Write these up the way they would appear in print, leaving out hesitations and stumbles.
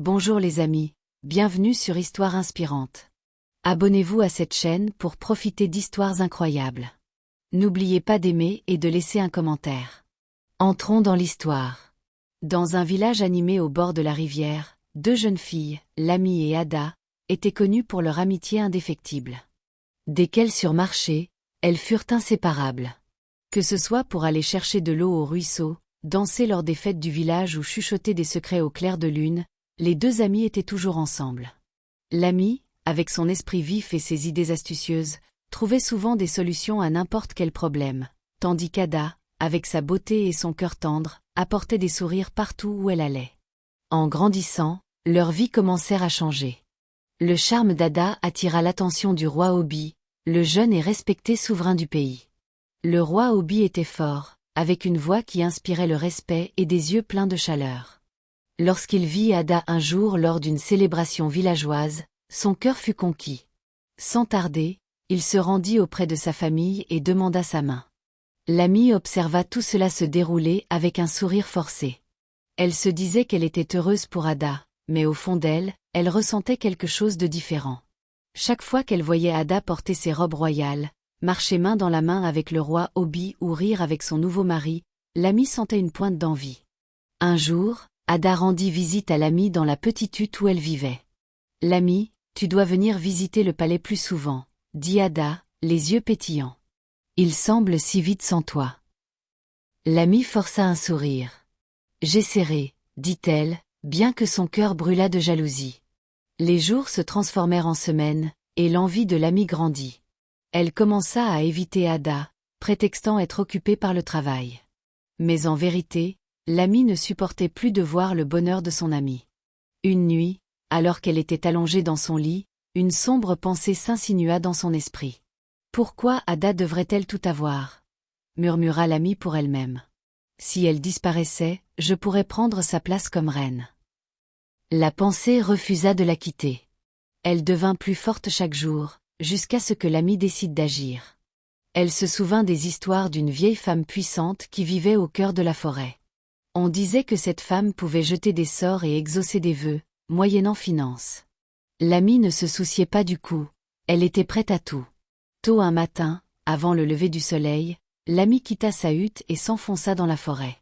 Bonjour les amis, bienvenue sur Histoire Inspirante. Abonnez-vous à cette chaîne pour profiter d'histoires incroyables. N'oubliez pas d'aimer et de laisser un commentaire. Entrons dans l'histoire. Dans un village animé au bord de la rivière, deux jeunes filles, Lamy et Ada, étaient connues pour leur amitié indéfectible. Dès qu'elles surmarchaient, elles furent inséparables. Que ce soit pour aller chercher de l'eau au ruisseau, danser lors des fêtes du village ou chuchoter des secrets au clair de lune, les deux amies étaient toujours ensemble. Lamy, avec son esprit vif et ses idées astucieuses, trouvait souvent des solutions à n'importe quel problème, tandis qu'Ada, avec sa beauté et son cœur tendre, apportait des sourires partout où elle allait. En grandissant, leurs vies commencèrent à changer. Le charme d'Ada attira l'attention du roi Obi, le jeune et respecté souverain du pays. Le roi Obi était fort, avec une voix qui inspirait le respect et des yeux pleins de chaleur. Lorsqu'il vit Ada un jour lors d'une célébration villageoise, son cœur fut conquis. Sans tarder, il se rendit auprès de sa famille et demanda sa main. Lamy observa tout cela se dérouler avec un sourire forcé. Elle se disait qu'elle était heureuse pour Ada, mais au fond d'elle, elle ressentait quelque chose de différent. Chaque fois qu'elle voyait Ada porter ses robes royales, marcher main dans la main avec le roi Obi ou rire avec son nouveau mari, Lamy sentait une pointe d'envie. Un jour, Ada rendit visite à Lamy dans la petite hutte où elle vivait. « Lamy, tu dois venir visiter le palais plus souvent, » dit Ada, les yeux pétillants. « Il semble si vite sans toi. » Lamy força un sourire. « J'essaierai, » dit-elle, bien que son cœur brûlât de jalousie. Les jours se transformèrent en semaines, et l'envie de Lamy grandit. Elle commença à éviter Ada, prétextant être occupée par le travail. Mais en vérité, Lamy ne supportait plus de voir le bonheur de son amie. Une nuit, alors qu'elle était allongée dans son lit, une sombre pensée s'insinua dans son esprit. « Pourquoi Ada devrait-elle tout avoir ?» murmura Lamy pour elle-même. « Si elle disparaissait, je pourrais prendre sa place comme reine. » La pensée refusa de la quitter. Elle devint plus forte chaque jour, jusqu'à ce que Lamy décide d'agir. Elle se souvint des histoires d'une vieille femme puissante qui vivait au cœur de la forêt. On disait que cette femme pouvait jeter des sorts et exaucer des vœux, moyennant finance. Lamy ne se souciait pas du coup, elle était prête à tout. Tôt un matin, avant le lever du soleil, Lamy quitta sa hutte et s'enfonça dans la forêt.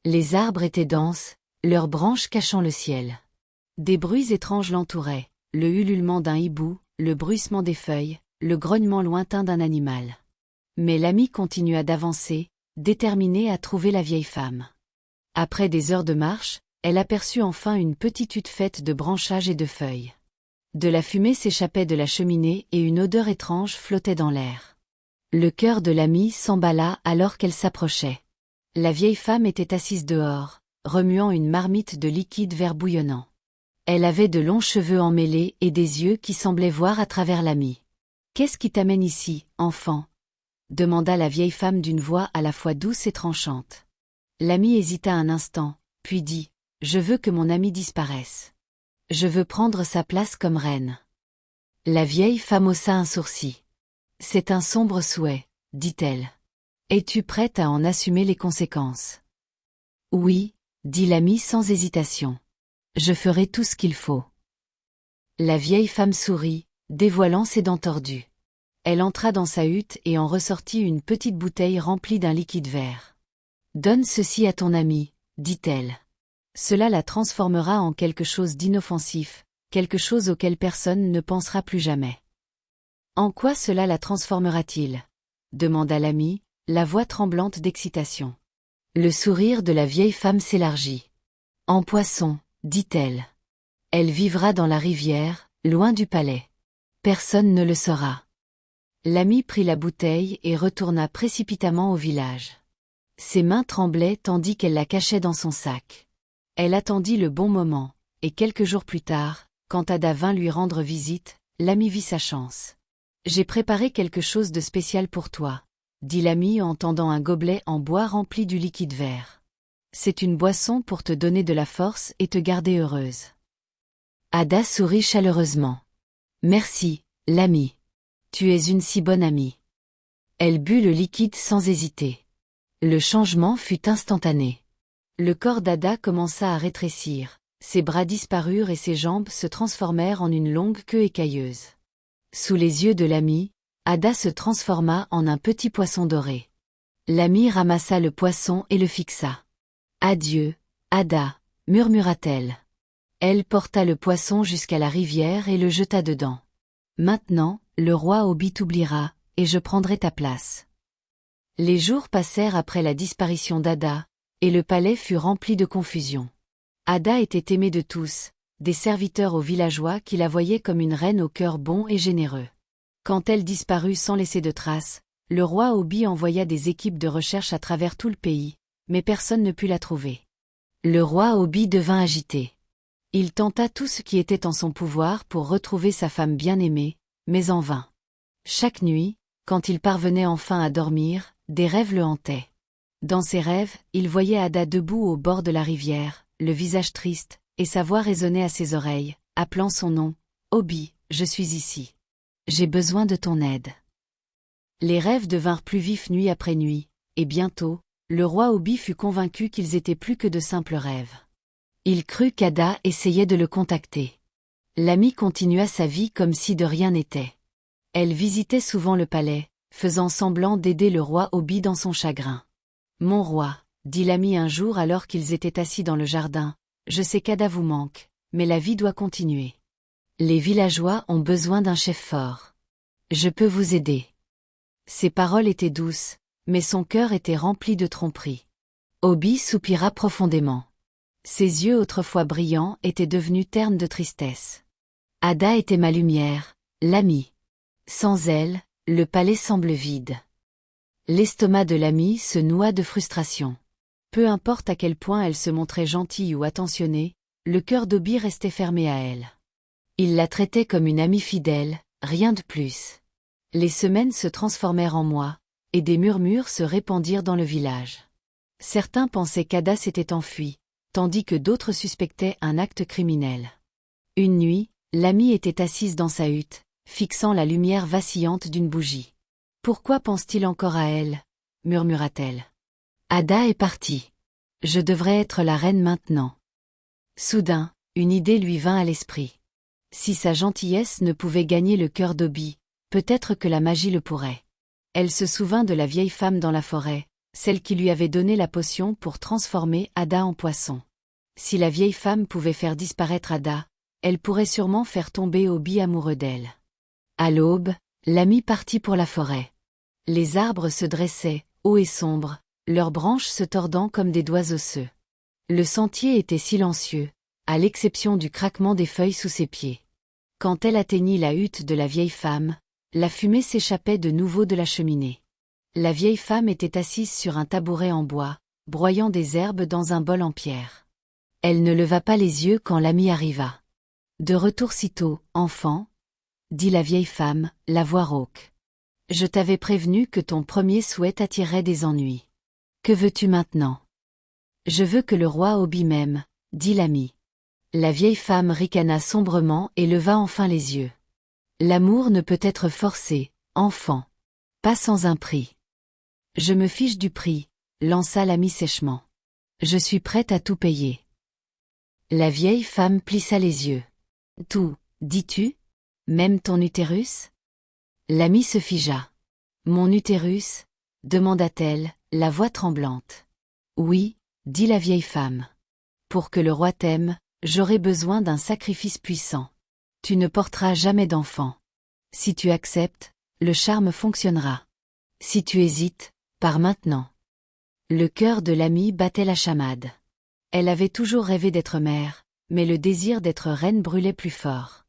Les arbres étaient denses, leurs branches cachant le ciel. Des bruits étranges l'entouraient, le ululement d'un hibou, le bruissement des feuilles, le grognement lointain d'un animal. Mais Lamy continua d'avancer, déterminée à trouver la vieille femme. Après des heures de marche, elle aperçut enfin une petite hutte faite de branchages et de feuilles. De la fumée s'échappait de la cheminée et une odeur étrange flottait dans l'air. Le cœur de Lamy s'emballa alors qu'elle s'approchait. La vieille femme était assise dehors, remuant une marmite de liquide vert bouillonnant. Elle avait de longs cheveux emmêlés et des yeux qui semblaient voir à travers Lamy. « Qu'est-ce qui t'amène ici, enfant ?» demanda la vieille femme d'une voix à la fois douce et tranchante. Lamy hésita un instant, puis dit « Je veux que mon amie disparaisse. Je veux prendre sa place comme reine. » La vieille femme haussa un sourcil. « C'est un sombre souhait, » dit-elle. « Es-tu prête à en assumer les conséquences ?»« Oui, » dit Lamy sans hésitation. « Je ferai tout ce qu'il faut. » La vieille femme sourit, dévoilant ses dents tordues. Elle entra dans sa hutte et en ressortit une petite bouteille remplie d'un liquide vert. « Donne ceci à ton amie, » dit-elle. « Cela la transformera en quelque chose d'inoffensif, quelque chose auquel personne ne pensera plus jamais. »« En quoi cela la transformera-t-il » demanda Lamy, la voix tremblante d'excitation. Le sourire de la vieille femme s'élargit. « En poisson, » dit-elle. « Elle vivra dans la rivière, loin du palais. Personne ne le saura. » Lamy prit la bouteille et retourna précipitamment au village. Ses mains tremblaient tandis qu'elle la cachait dans son sac. Elle attendit le bon moment, et quelques jours plus tard, quand Ada vint lui rendre visite, Lamy vit sa chance. « J'ai préparé quelque chose de spécial pour toi, » dit Lamy en tendant un gobelet en bois rempli du liquide vert. « C'est une boisson pour te donner de la force et te garder heureuse. » Ada sourit chaleureusement. « Merci, Lamy. Tu es une si bonne amie. » Elle but le liquide sans hésiter. Le changement fut instantané. Le corps d'Ada commença à rétrécir, Ses bras disparurent et ses jambes se transformèrent en une longue queue écailleuse. Sous les yeux de l'ami, Ada se transforma en un petit poisson doré. L'ami ramassa le poisson et le fixa. « Adieu, Ada, murmura-t-elle. Elle porta le poisson jusqu'à la rivière et le jeta dedans. Maintenant, le roi Obi t'oubliera, et je prendrai ta place. Les jours passèrent après la disparition d'Ada, et le palais fut rempli de confusion. Ada était aimée de tous, des serviteurs aux villageois qui la voyaient comme une reine au cœur bon et généreux. Quand elle disparut sans laisser de traces, le roi Obi envoya des équipes de recherche à travers tout le pays, mais personne ne put la trouver. Le roi Obi devint agité. Il tenta tout ce qui était en son pouvoir pour retrouver sa femme bien-aimée, mais en vain. Chaque nuit, quand il parvenait enfin à dormir, des rêves le hantaient. Dans ses rêves, il voyait Ada debout au bord de la rivière, le visage triste, et sa voix résonnait à ses oreilles, appelant son nom. « Obi, je suis ici. J'ai besoin de ton aide. » Les rêves devinrent plus vifs nuit après nuit, et bientôt, le roi Obi fut convaincu qu'ils étaient plus que de simples rêves. Il crut qu'Ada essayait de le contacter. L'ami continua sa vie comme si de rien n'était. Elle visitait souvent le palais, faisant semblant d'aider le roi Obi dans son chagrin. « Mon roi, dit l'ami un jour alors qu'ils étaient assis dans le jardin, je sais qu'Ada vous manque, mais la vie doit continuer. Les villageois ont besoin d'un chef fort. Je peux vous aider. » Ses paroles étaient douces, mais son cœur était rempli de tromperies. Obi soupira profondément. Ses yeux autrefois brillants étaient devenus ternes de tristesse. Ada était ma lumière, l'ami. Sans elle, le palais semble vide. L'estomac de l'ami se noua de frustration. Peu importe à quel point elle se montrait gentille ou attentionnée, le cœur d'Obi restait fermé à elle. Il la traitait comme une amie fidèle, rien de plus. Les semaines se transformèrent en mois, et des murmures se répandirent dans le village. Certains pensaient qu'Ada s'était enfuie, tandis que d'autres suspectaient un acte criminel. Une nuit, l'amie était assise dans sa hutte, fixant la lumière vacillante d'une bougie. « Pourquoi pense-t-il encore à elle ?» murmura-t-elle. « Ada est partie. Je devrais être la reine maintenant. » Soudain, une idée lui vint à l'esprit. Si sa gentillesse ne pouvait gagner le cœur d'Obi, peut-être que la magie le pourrait. Elle se souvint de la vieille femme dans la forêt, celle qui lui avait donné la potion pour transformer Ada en poisson. Si la vieille femme pouvait faire disparaître Ada, elle pourrait sûrement faire tomber Obi amoureux d'elle. À l'aube, l'ami partit pour la forêt. Les arbres se dressaient, hauts et sombres, leurs branches se tordant comme des doigts osseux. Le sentier était silencieux, à l'exception du craquement des feuilles sous ses pieds. Quand elle atteignit la hutte de la vieille femme, la fumée s'échappait de nouveau de la cheminée. La vieille femme était assise sur un tabouret en bois, broyant des herbes dans un bol en pierre. Elle ne leva pas les yeux quand l'ami arriva. « De retour sitôt, enfant ?» dit la vieille femme, la voix rauque. « Je t'avais prévenu que ton premier souhait t'attirerait des ennuis. Que veux-tu maintenant ?»« Je veux que le roi Obi m'aime, » dit l'ami. La vieille femme ricana sombrement et leva enfin les yeux. « L'amour ne peut être forcé, enfant. Pas sans un prix. »« Je me fiche du prix, » lança l'ami sèchement. « Je suis prête à tout payer. » La vieille femme plissa les yeux. « Tout, dis-tu? Même ton utérus ?» L'ami se figea. « Mon utérus ?» demanda-t-elle, la voix tremblante. « Oui, » dit la vieille femme. « Pour que le roi t'aime, j'aurai besoin d'un sacrifice puissant. Tu ne porteras jamais d'enfant. Si tu acceptes, le charme fonctionnera. Si tu hésites, pars maintenant. » Le cœur de l'amie battait la chamade. Elle avait toujours rêvé d'être mère, mais le désir d'être reine brûlait plus fort.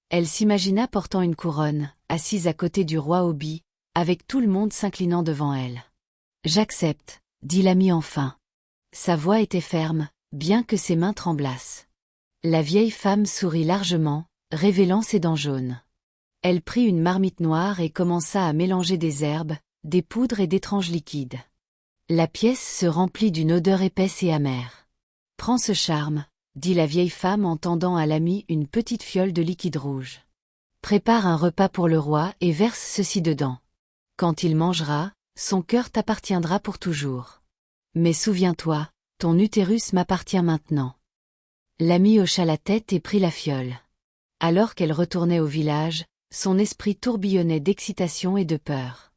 Elle s'imagina portant une couronne, assise à côté du roi Obi, avec tout le monde s'inclinant devant elle. « J'accepte, » dit l'amie enfin. Sa voix était ferme, bien que ses mains tremblassent. La vieille femme sourit largement, révélant ses dents jaunes. Elle prit une marmite noire et commença à mélanger des herbes, des poudres et d'étranges liquides. La pièce se remplit d'une odeur épaisse et amère. « Prends ce charme, » dit la vieille femme en tendant à l'ami une petite fiole de liquide rouge. « Prépare un repas pour le roi et verse ceci dedans. Quand il mangera, son cœur t'appartiendra pour toujours. Mais souviens-toi, ton utérus m'appartient maintenant. » L'amie hocha la tête et prit la fiole. Alors qu'elle retournait au village, son esprit tourbillonnait d'excitation et de peur.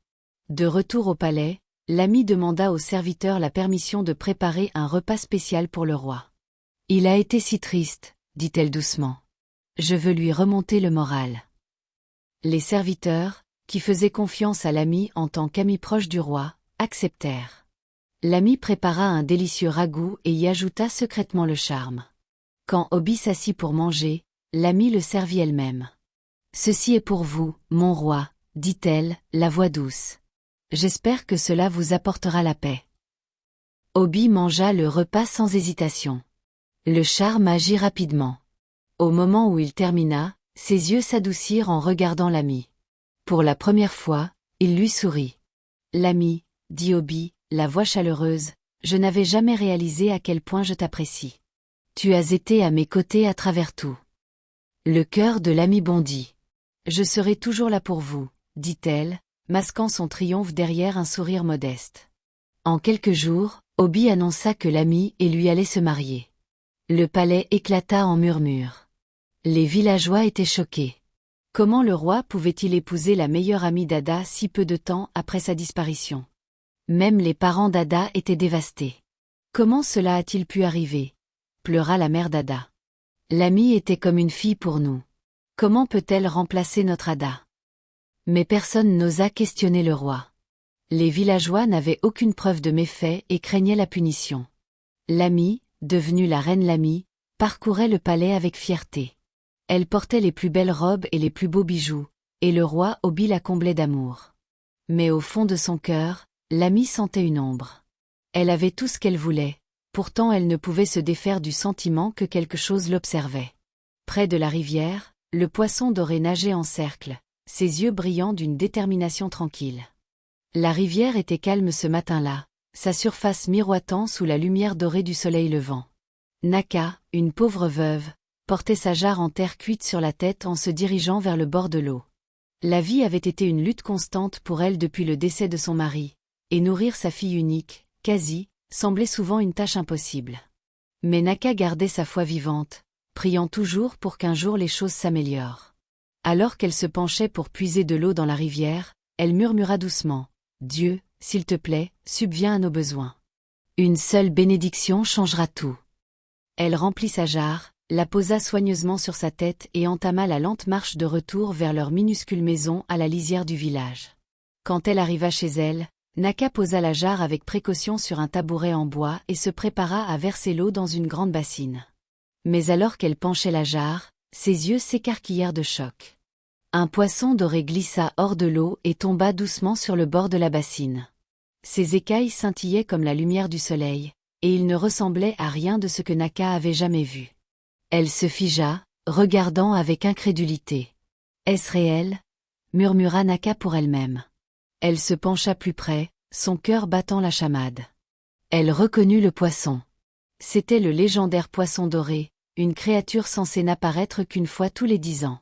De retour au palais, l'amie demanda au serviteur la permission de préparer un repas spécial pour le roi. « Il a été si triste, dit-elle doucement. Je veux lui remonter le moral. » Les serviteurs, qui faisaient confiance à l'amie en tant qu'amie proche du roi, acceptèrent. L'amie prépara un délicieux ragoût et y ajouta secrètement le charme. Quand Obi s'assit pour manger, l'amie le servit elle-même. « Ceci est pour vous, mon roi, dit-elle, la voix douce. J'espère que cela vous apportera la paix. » Obi mangea le repas sans hésitation. Le charme agit rapidement. Au moment où il termina, ses yeux s'adoucirent en regardant l'amie. Pour la première fois, il lui sourit. « L'amie, dit Obi, la voix chaleureuse, je n'avais jamais réalisé à quel point je t'apprécie. Tu as été à mes côtés à travers tout. » Le cœur de l'amie bondit. « Je serai toujours là pour vous, dit-elle, masquant son triomphe derrière un sourire modeste. » En quelques jours, Obi annonça que l'amie et lui allaient se marier. Le palais éclata en murmures. Les villageois étaient choqués. Comment le roi pouvait-il épouser la meilleure amie d'Ada si peu de temps après sa disparition? Même les parents d'Ada étaient dévastés. Comment cela a-t-il pu arriver? Pleura la mère d'Ada. L'amie était comme une fille pour nous. Comment peut-elle remplacer notre Ada? Mais personne n'osa questionner le roi. Les villageois n'avaient aucune preuve de méfait et craignaient la punition. L'amie, devenue la reine Lamie, parcourait le palais avec fierté. Elle portait les plus belles robes et les plus beaux bijoux, et le roi Obi la comblait d'amour. Mais au fond de son cœur, l'amie sentait une ombre. Elle avait tout ce qu'elle voulait, pourtant elle ne pouvait se défaire du sentiment que quelque chose l'observait. Près de la rivière, le poisson doré nageait en cercle, ses yeux brillants d'une détermination tranquille. La rivière était calme ce matin-là, sa surface miroitant sous la lumière dorée du soleil levant. Naka, une pauvre veuve, portait sa jarre en terre cuite sur la tête en se dirigeant vers le bord de l'eau. La vie avait été une lutte constante pour elle depuis le décès de son mari, et nourrir sa fille unique, Kasi, semblait souvent une tâche impossible. Mais Naka gardait sa foi vivante, priant toujours pour qu'un jour les choses s'améliorent. Alors qu'elle se penchait pour puiser de l'eau dans la rivière, elle murmura doucement « Dieu, s'il te plaît, subviens à nos besoins. Une seule bénédiction changera tout. » Elle remplit sa jarre, la posa soigneusement sur sa tête et entama la lente marche de retour vers leur minuscule maison à la lisière du village. Quand elle arriva chez elle, Naka posa la jarre avec précaution sur un tabouret en bois et se prépara à verser l'eau dans une grande bassine. Mais alors qu'elle penchait la jarre, ses yeux s'écarquillèrent de choc. Un poisson doré glissa hors de l'eau et tomba doucement sur le bord de la bassine. Ses écailles scintillaient comme la lumière du soleil, et il ne ressemblait à rien de ce que Naka avait jamais vu. Elle se figea, regardant avec incrédulité. « Est-ce réel ?» murmura Naka pour elle-même. Elle se pencha plus près, son cœur battant la chamade. Elle reconnut le poisson. C'était le légendaire poisson doré, une créature censée n'apparaître qu'une fois tous les 10 ans.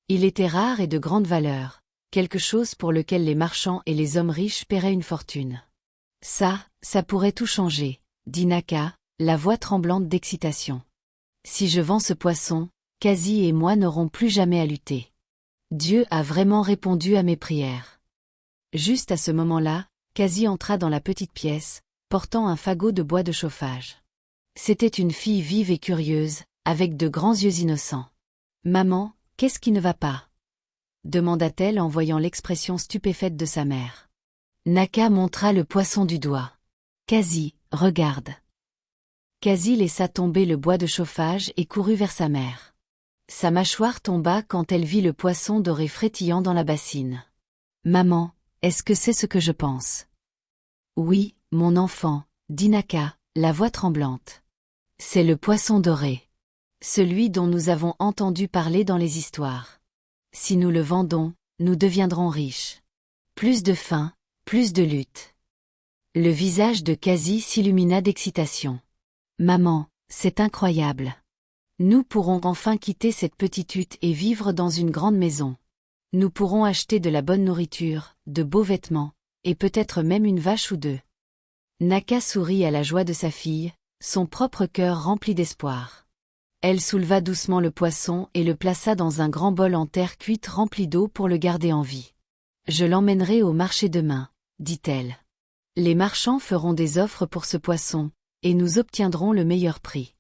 Il était rare et de grande valeur, quelque chose pour lequel les marchands et les hommes riches paieraient une fortune. « Ça pourrait tout changer, » dit Naka, la voix tremblante d'excitation. « Si je vends ce poisson, Kasi et moi n'aurons plus jamais à lutter. Dieu a vraiment répondu à mes prières. » Juste à ce moment-là, Kasi entra dans la petite pièce, portant un fagot de bois de chauffage. C'était une fille vive et curieuse, avec de grands yeux innocents. « Maman, qu'est-ce qui ne va pas ?» demanda-t-elle en voyant l'expression stupéfaite de sa mère. Naka montra le poisson du doigt. « Kasi, regarde. » Kasi laissa tomber le bois de chauffage et courut vers sa mère. Sa mâchoire tomba quand elle vit le poisson doré frétillant dans la bassine. « Maman, est-ce que c'est ce que je pense? » « Oui, mon enfant, dit Naka, la voix tremblante. C'est le poisson doré. Celui dont nous avons entendu parler dans les histoires. Si nous le vendons, nous deviendrons riches. Plus de faim, plus de lutte. » Le visage de Kasi s'illumina d'excitation. « Maman, c'est incroyable. Nous pourrons enfin quitter cette petite hutte et vivre dans une grande maison. Nous pourrons acheter de la bonne nourriture, de beaux vêtements, et peut-être même une vache ou deux. » Naka sourit à la joie de sa fille, son propre cœur rempli d'espoir. Elle souleva doucement le poisson et le plaça dans un grand bol en terre cuite rempli d'eau pour le garder en vie. « Je l'emmènerai au marché demain, dit-elle. Les marchands feront des offres pour ce poisson, et nous obtiendrons le meilleur prix.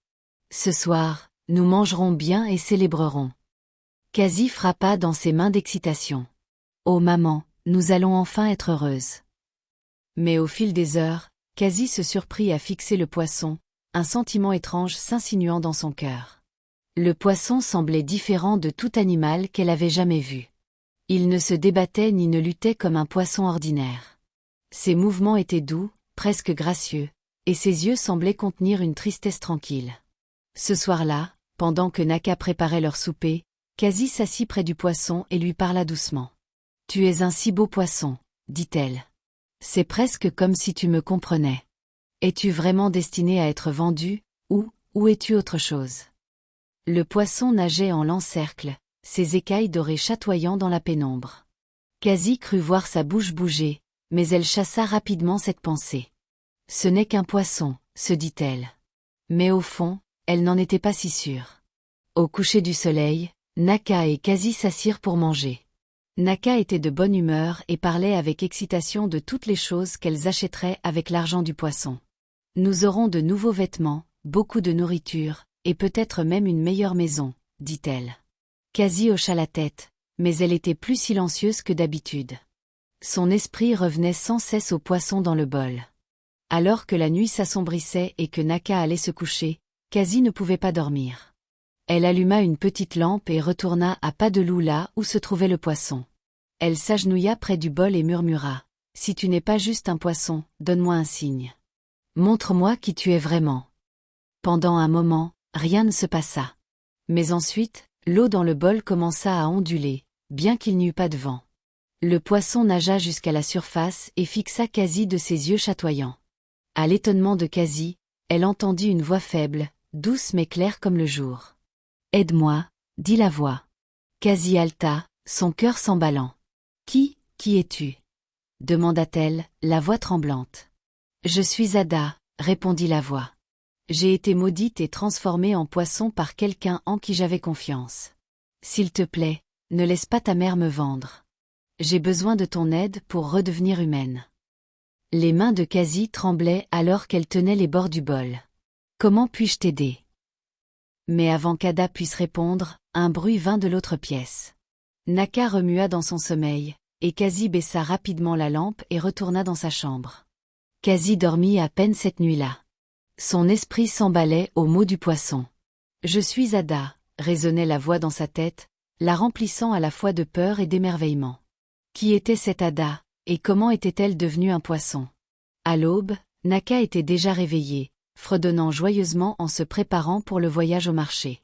Ce soir, nous mangerons bien et célébrerons. » Quasi frappa dans ses mains d'excitation. « Oh maman, nous allons enfin être heureuses. » Mais au fil des heures, Quasi se surprit à fixer le poisson, un sentiment étrange s'insinuant dans son cœur. Le poisson semblait différent de tout animal qu'elle avait jamais vu. Il ne se débattait ni ne luttait comme un poisson ordinaire. Ses mouvements étaient doux, presque gracieux, et ses yeux semblaient contenir une tristesse tranquille. Ce soir-là, pendant que Naka préparait leur souper, Quasi s'assit près du poisson et lui parla doucement. « Tu es un si beau poisson, dit-elle. C'est presque comme si tu me comprenais. Es-tu vraiment destiné à être vendu, ou es-tu autre chose ?» Le poisson nageait en lents cercles, ses écailles dorées chatoyant dans la pénombre. Quasi crut voir sa bouche bouger, mais elle chassa rapidement cette pensée. « Ce n'est qu'un poisson, se dit-elle. » Mais au fond, elle n'en était pas si sûre. Au coucher du soleil, Naka et Quasi s'assirent pour manger. Naka était de bonne humeur et parlait avec excitation de toutes les choses qu'elles achèteraient avec l'argent du poisson. « Nous aurons de nouveaux vêtements, beaucoup de nourriture, et peut-être même une meilleure maison, dit-elle. Quasi hocha la tête, mais elle était plus silencieuse que d'habitude. Son esprit revenait sans cesse au poisson dans le bol. Alors que la nuit s'assombrissait et que Naka allait se coucher, Quasi ne pouvait pas dormir. Elle alluma une petite lampe et retourna à pas de loup là où se trouvait le poisson. Elle s'agenouilla près du bol et murmura « Si tu n'es pas juste un poisson, donne-moi un signe. Montre-moi qui tu es vraiment. » Pendant un moment, rien ne se passa. Mais ensuite, l'eau dans le bol commença à onduler, bien qu'il n'y eût pas de vent. Le poisson nagea jusqu'à la surface et fixa Quasi de ses yeux chatoyants. À l'étonnement de Quasi, elle entendit une voix faible, douce mais claire comme le jour. « Aide-moi, » dit la voix. Quasi haleta, son cœur s'emballant. « Qui es-tu » demanda-t-elle, la voix tremblante. « Je suis Ada » répondit la voix. « J'ai été maudite et transformée en poisson par quelqu'un en qui j'avais confiance. S'il te plaît, ne laisse pas ta mère me vendre. J'ai besoin de ton aide pour redevenir humaine. » Les mains de Quasi tremblaient alors qu'elle tenait les bords du bol. « Comment puis-je t'aider » Mais avant qu'Ada puisse répondre, un bruit vint de l'autre pièce. Naka remua dans son sommeil, et Quasi baissa rapidement la lampe et retourna dans sa chambre. Quasi dormit à peine cette nuit-là. Son esprit s'emballait aux mots du poisson. « Je suis Ada », résonnait la voix dans sa tête, la remplissant à la fois de peur et d'émerveillement. Qui était cette Ada, et comment était-elle devenue un poisson? À l'aube, Naka était déjà réveillée, fredonnant joyeusement en se préparant pour le voyage au marché.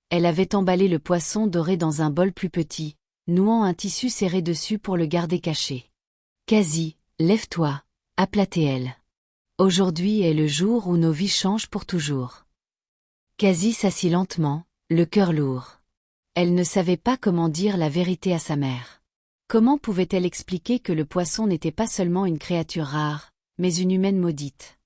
Elle avait emballé le poisson doré dans un bol plus petit, nouant un tissu serré dessus pour le garder caché. « Quasi, lève-toi » appela-t-elle. « Aujourd'hui est le jour où nos vies changent pour toujours. » Quasi s'assit lentement, le cœur lourd. Elle ne savait pas comment dire la vérité à sa mère. Comment pouvait-elle expliquer que le poisson n'était pas seulement une créature rare, mais une humaine maudite?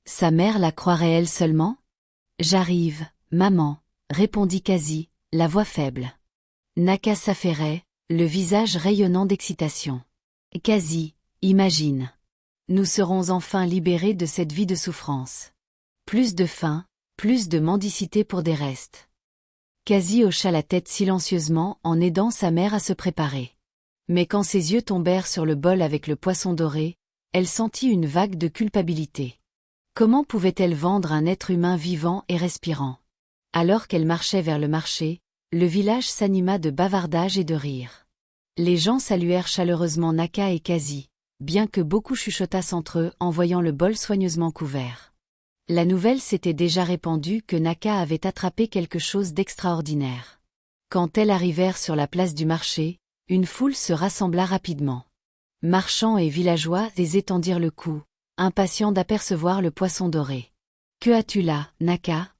Sa mère la croirait elle seulement? « J'arrive, maman », répondit Quasi, la voix faible. Naka s'affairait, le visage rayonnant d'excitation. « Quasi, imagine. Nous serons enfin libérés de cette vie de souffrance. Plus de faim, plus de mendicité pour des restes. » Quasi hocha la tête silencieusement en aidant sa mère à se préparer. Mais quand ses yeux tombèrent sur le bol avec le poisson doré, elle sentit une vague de culpabilité. Comment pouvait-elle vendre un être humain vivant et respirant? Alors qu'elle marchait vers le marché, le village s'anima de bavardages et de rires. Les gens saluèrent chaleureusement Naka et Quasi, bien que beaucoup chuchotassent entre eux en voyant le bol soigneusement couvert. La nouvelle s'était déjà répandue que Naka avait attrapé quelque chose d'extraordinaire. Quand elles arrivèrent sur la place du marché, une foule se rassembla rapidement. Marchands et villageois étendirent le cou, impatients d'apercevoir le poisson doré. « Que as-tu là, Naka »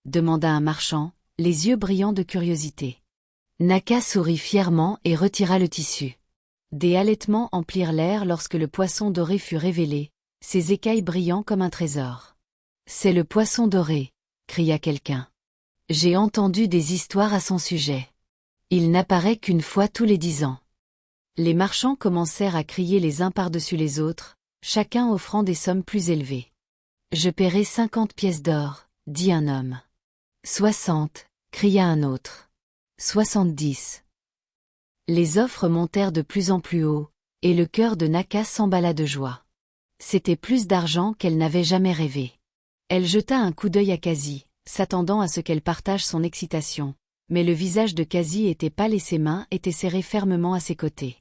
demanda un marchand, les yeux brillants de curiosité. Naka sourit fièrement et retira le tissu. Des halètements emplirent l'air lorsque le poisson doré fut révélé, ses écailles brillant comme un trésor. « C'est le poisson doré » cria quelqu'un. J'ai entendu des histoires à son sujet. Il n'apparaît qu'une fois tous les 10 ans. Les marchands commencèrent à crier les uns par-dessus les autres, chacun offrant des sommes plus élevées. Je paierai 50 pièces d'or, dit un homme. 60, cria un autre. 70. Les offres montèrent de plus en plus haut, et le cœur de Naka s'emballa de joie. C'était plus d'argent qu'elle n'avait jamais rêvé. Elle jeta un coup d'œil à Quasi, s'attendant à ce qu'elle partage son excitation, mais le visage de Quasi était pâle et ses mains étaient serrées fermement à ses côtés.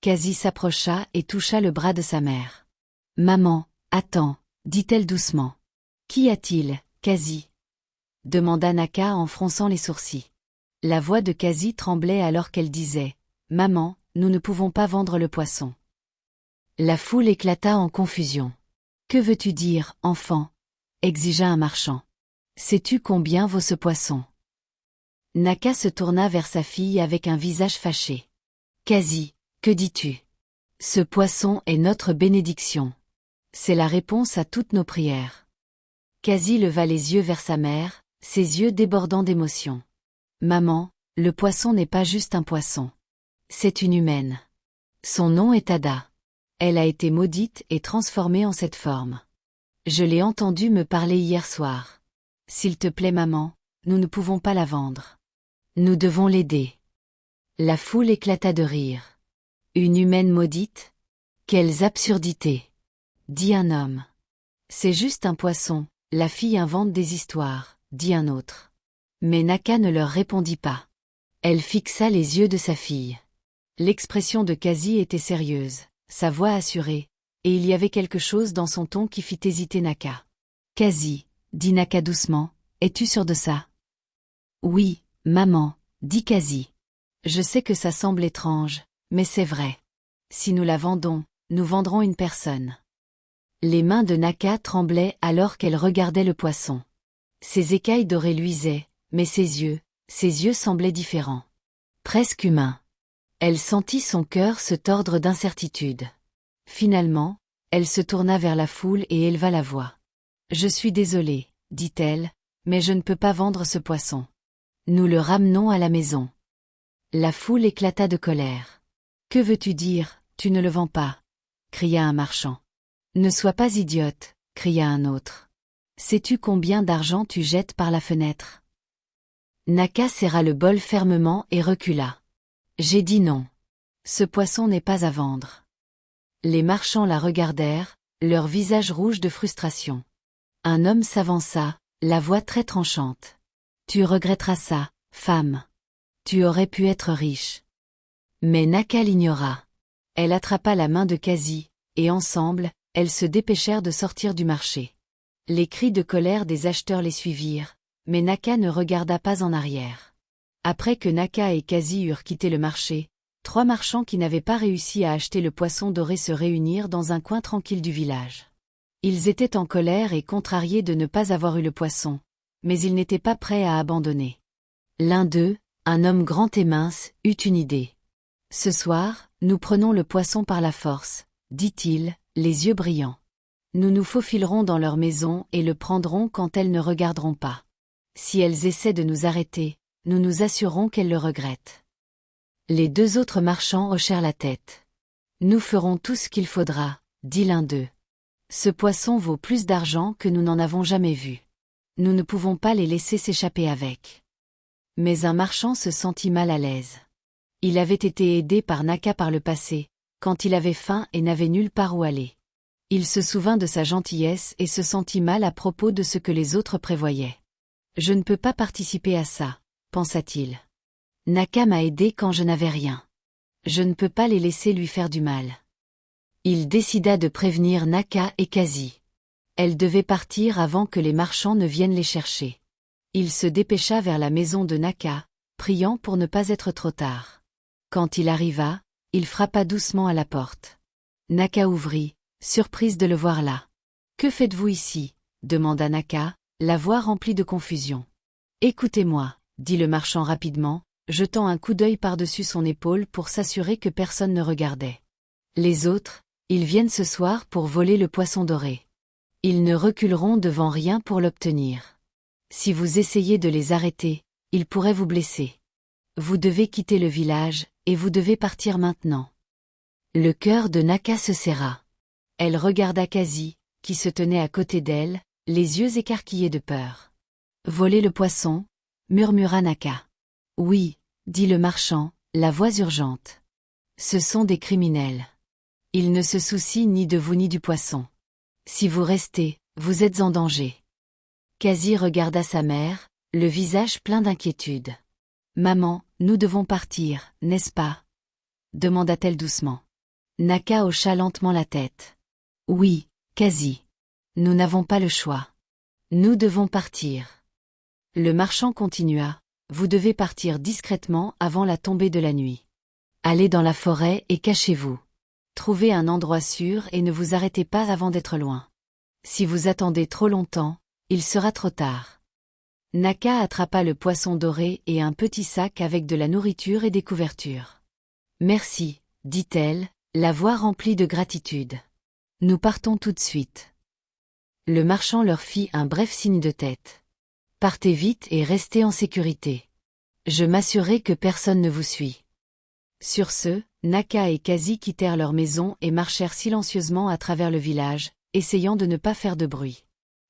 Quasi s'approcha et toucha le bras de sa mère. « Maman, attends, dit-elle doucement. Qu'y a-t-il, Quasi ? Demanda Naka en fronçant les sourcils. La voix de Quasi tremblait alors qu'elle disait « Maman, nous ne pouvons pas vendre le poisson. » La foule éclata en confusion. « Que veux-tu dire, enfant ?» exigea un marchand. « Sais-tu combien vaut ce poisson ?» Naka se tourna vers sa fille avec un visage fâché. « Quasi, que dis-tu ? Ce poisson est notre bénédiction. C'est la réponse à toutes nos prières. » Quasi leva les yeux vers sa mère, ses yeux débordant d'émotion. « Maman, le poisson n'est pas juste un poisson. C'est une humaine. Son nom est Ada. Elle a été maudite et transformée en cette forme. Je l'ai entendue me parler hier soir. S'il te plaît maman, nous ne pouvons pas la vendre. Nous devons l'aider. » La foule éclata de rire. « Une humaine maudite ? Quelles absurdités !» dit un homme. « C'est juste un poisson, la fille invente des histoires, » dit un autre. Mais Naka ne leur répondit pas. Elle fixa les yeux de sa fille. L'expression de Quasi était sérieuse, sa voix assurée, et il y avait quelque chose dans son ton qui fit hésiter Naka. « Quasi, » dit Naka doucement, « es-tu sûre de ça ? » « Oui, maman, » dit Quasi. « Je sais que ça semble étrange, mais c'est vrai. Si nous la vendons, nous vendrons une personne. » Les mains de Naka tremblaient alors qu'elle regardait le poisson. Ses écailles dorées luisaient, mais ses yeux semblaient différents. Presque humains. Elle sentit son cœur se tordre d'incertitude. Finalement, elle se tourna vers la foule et éleva la voix. « Je suis désolée, » dit-elle, « mais je ne peux pas vendre ce poisson. Nous le ramenons à la maison. » La foule éclata de colère. « Que veux-tu dire, tu ne le vends pas ?» cria un marchand. « Ne sois pas idiote, » cria un autre. « Sais-tu combien d'argent tu jettes par la fenêtre ?» Naka serra le bol fermement et recula. « J'ai dit non. Ce poisson n'est pas à vendre. » Les marchands la regardèrent, leur visage rouge de frustration. Un homme s'avança, la voix très tranchante. « Tu regretteras ça, femme. Tu aurais pu être riche. » Mais Naka l'ignora. Elle attrapa la main de Quasi, et ensemble, elles se dépêchèrent de sortir du marché. Les cris de colère des acheteurs les suivirent, mais Naka ne regarda pas en arrière. Après que Naka et Quasi eurent quitté le marché, 3 marchands qui n'avaient pas réussi à acheter le poisson doré se réunirent dans un coin tranquille du village. Ils étaient en colère et contrariés de ne pas avoir eu le poisson, mais ils n'étaient pas prêts à abandonner. L'un d'eux, un homme grand et mince, eut une idée. « Ce soir, nous prenons le poisson par la force, » dit-il, les yeux brillants. « Nous nous faufilerons dans leur maison et le prendrons quand elles ne regarderont pas. Si elles essaient de nous arrêter, nous nous assurerons qu'elles le regrettent. » Les 2 autres marchands hochèrent la tête. « Nous ferons tout ce qu'il faudra, » dit l'un d'eux. « Ce poisson vaut plus d'argent que nous n'en avons jamais vu. Nous ne pouvons pas les laisser s'échapper avec. » Mais un marchand se sentit mal à l'aise. Il avait été aidé par Naka par le passé, quand il avait faim et n'avait nulle part où aller. Il se souvint de sa gentillesse et se sentit mal à propos de ce que les autres prévoyaient. « Je ne peux pas participer à ça, » pensa-t-il. « Naka m'a aidé quand je n'avais rien. Je ne peux pas les laisser lui faire du mal. » Il décida de prévenir Naka et Quasi. Elle devait partir avant que les marchands ne viennent les chercher. Il se dépêcha vers la maison de Naka, priant pour ne pas être trop tard. Quand il arriva, il frappa doucement à la porte. Naka ouvrit, surprise de le voir là. « Que faites-vous ici ?» demanda Naka, la voix remplie de confusion. « Écoutez-moi, » dit le marchand rapidement, jetant un coup d'œil par-dessus son épaule pour s'assurer que personne ne regardait. « Les autres, ils viennent ce soir pour voler le poisson doré. Ils ne reculeront devant rien pour l'obtenir. Si vous essayez de les arrêter, ils pourraient vous blesser. Vous devez quitter le village, et vous devez partir maintenant. Le cœur de Naka se serra. Elle regarda Quasi, qui se tenait à côté d'elle, les yeux écarquillés de peur. Voler le poisson, murmura Naka. Oui, dit le marchand, la voix urgente. Ce sont des criminels. Ils ne se soucient ni de vous ni du poisson. Si vous restez, vous êtes en danger. Quasi regarda sa mère, le visage plein d'inquiétude. Maman, nous devons partir, n'est-ce pas? Demanda-t-elle doucement. Naka hocha lentement la tête. Oui, Quasi. Nous n'avons pas le choix. Nous devons partir. Le marchand continua. Vous devez partir discrètement avant la tombée de la nuit. Allez dans la forêt et cachez-vous. Trouvez un endroit sûr et ne vous arrêtez pas avant d'être loin. Si vous attendez trop longtemps, il sera trop tard. Naka attrapa le poisson doré et un petit sac avec de la nourriture et des couvertures. Merci, dit-elle, la voix remplie de gratitude. Nous partons tout de suite. Le marchand leur fit un bref signe de tête. Partez vite et restez en sécurité. Je m'assurerai que personne ne vous suit. Sur ce, Naka et Quasi quittèrent leur maison et marchèrent silencieusement à travers le village, essayant de ne pas faire de bruit.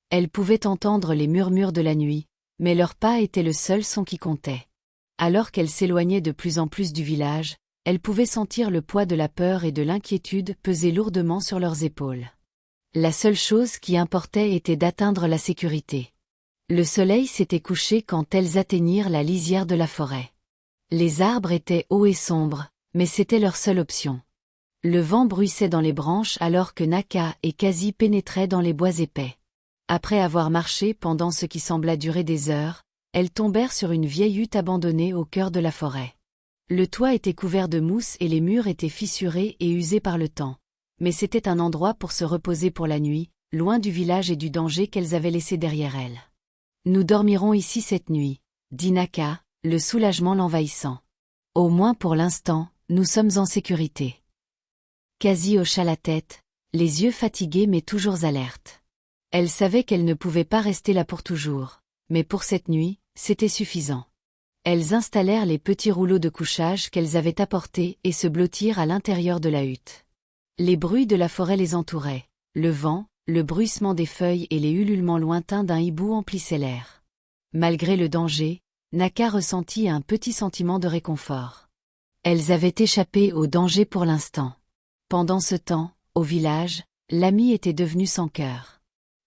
Elles pouvaient entendre les murmures de la nuit, mais leurs pas étaient le seul son qui comptait. Alors qu'elles s'éloignaient de plus en plus du village, elles pouvaient sentir le poids de la peur et de l'inquiétude peser lourdement sur leurs épaules. La seule chose qui importait était d'atteindre la sécurité. Le soleil s'était couché quand elles atteignirent la lisière de la forêt. Les arbres étaient hauts et sombres, mais c'était leur seule option. Le vent bruissait dans les branches alors que Naka et Quasi pénétraient dans les bois épais. Après avoir marché pendant ce qui sembla durer des heures, elles tombèrent sur une vieille hutte abandonnée au cœur de la forêt. Le toit était couvert de mousse et les murs étaient fissurés et usés par le temps. Mais c'était un endroit pour se reposer pour la nuit, loin du village et du danger qu'elles avaient laissé derrière elles. Nous dormirons ici cette nuit, dit Naka, le soulagement l'envahissant. Au moins pour l'instant, nous sommes en sécurité. Quasi hocha la tête, les yeux fatigués mais toujours alertes. Elle savait qu'elle ne pouvait pas rester là pour toujours, mais pour cette nuit, c'était suffisant. Elles installèrent les petits rouleaux de couchage qu'elles avaient apportés et se blottirent à l'intérieur de la hutte. Les bruits de la forêt les entouraient, le vent, le bruissement des feuilles et les ululements lointains d'un hibou emplissaient l'air. Malgré le danger, Naka ressentit un petit sentiment de réconfort. Elles avaient échappé au danger pour l'instant. Pendant ce temps, au village, l'ami était devenu sans cœur.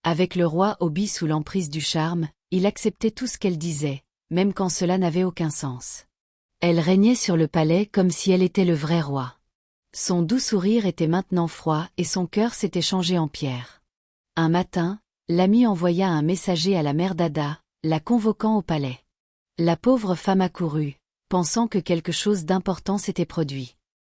Avec le roi Obi sous l'emprise du charme, il acceptait tout ce qu'elle disait, même quand cela n'avait aucun sens. Elle régnait sur le palais comme si elle était le vrai roi. Son doux sourire était maintenant froid et son cœur s'était changé en pierre. Un matin, l'ami envoya un messager à la mère d'Ada, la convoquant au palais. La pauvre femme accourut, pensant que quelque chose d'important s'était produit.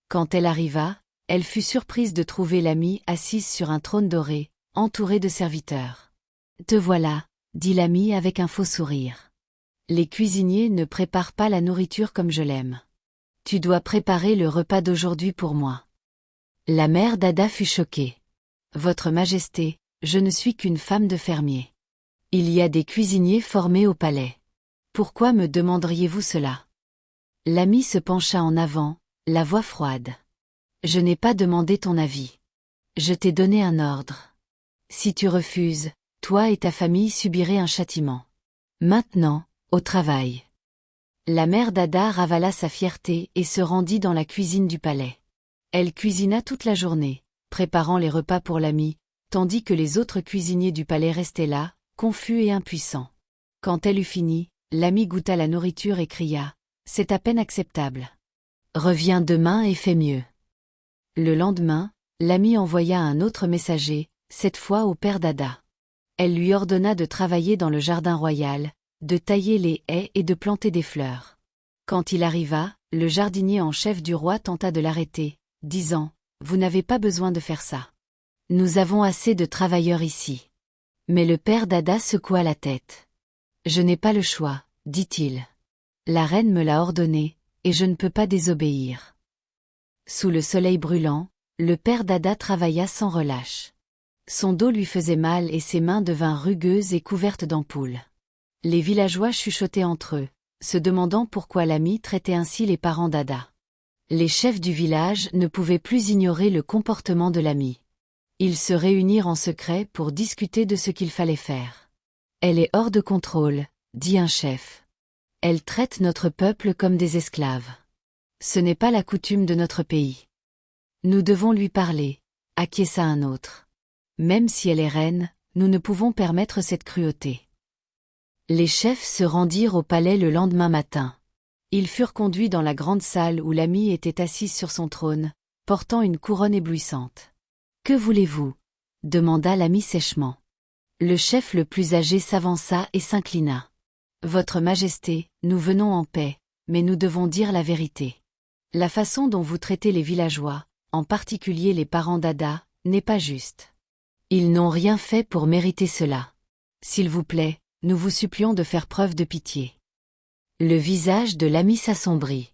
Quand elle arriva, elle fut surprise de trouver l'ami assise sur un trône doré, entourée de serviteurs. « Te voilà, » dit l'ami avec un faux sourire. « Les cuisiniers ne préparent pas la nourriture comme je l'aime. Tu dois préparer le repas d'aujourd'hui pour moi. » La mère d'Ada fut choquée. « Votre Majesté, je ne suis qu'une femme de fermier. Il y a des cuisiniers formés au palais. Pourquoi me demanderiez-vous cela ?» L'ami se pencha en avant, la voix froide. « Je n'ai pas demandé ton avis. Je t'ai donné un ordre. Si tu refuses, toi et ta famille subirez un châtiment. Maintenant, au travail. » La mère d'Ada ravala sa fierté et se rendit dans la cuisine du palais. Elle cuisina toute la journée, préparant les repas pour l'ami, tandis que les autres cuisiniers du palais restaient là, confus et impuissants. Quand elle eut fini, l'ami goûta la nourriture et cria « C'est à peine acceptable. Reviens demain et fais mieux. » Le lendemain, l'ami envoya un autre messager, cette fois au père d'Ada. Elle lui ordonna de travailler dans le jardin royal, de tailler les haies et de planter des fleurs. Quand il arriva, le jardinier en chef du roi tenta de l'arrêter, disant « Vous n'avez pas besoin de faire ça. Nous avons assez de travailleurs ici. » Mais le père d'Ada secoua la tête. « Je n'ai pas le choix, dit-il. La reine me l'a ordonné, et je ne peux pas désobéir. » Sous le soleil brûlant, le père d'Ada travailla sans relâche. Son dos lui faisait mal et ses mains devinrent rugueuses et couvertes d'ampoules. Les villageois chuchotaient entre eux, se demandant pourquoi l'ami traitait ainsi les parents d'Ada. Les chefs du village ne pouvaient plus ignorer le comportement de l'ami. Ils se réunirent en secret pour discuter de ce qu'il fallait faire. « Elle est hors de contrôle », dit un chef. « Elle traite notre peuple comme des esclaves. Ce n'est pas la coutume de notre pays. Nous devons lui parler », acquiesça un autre. « Même si elle est reine, nous ne pouvons permettre cette cruauté. » Les chefs se rendirent au palais le lendemain matin. Ils furent conduits dans la grande salle où l'ami était assise sur son trône, portant une couronne éblouissante. « Que voulez-vous » demanda l'ami sèchement. Le chef le plus âgé s'avança et s'inclina. « Votre Majesté, nous venons en paix, mais nous devons dire la vérité. La façon dont vous traitez les villageois, en particulier les parents d'Ada, n'est pas juste. Ils n'ont rien fait pour mériter cela. S'il vous plaît, nous vous supplions de faire preuve de pitié. » Le visage de l'ami s'assombrit.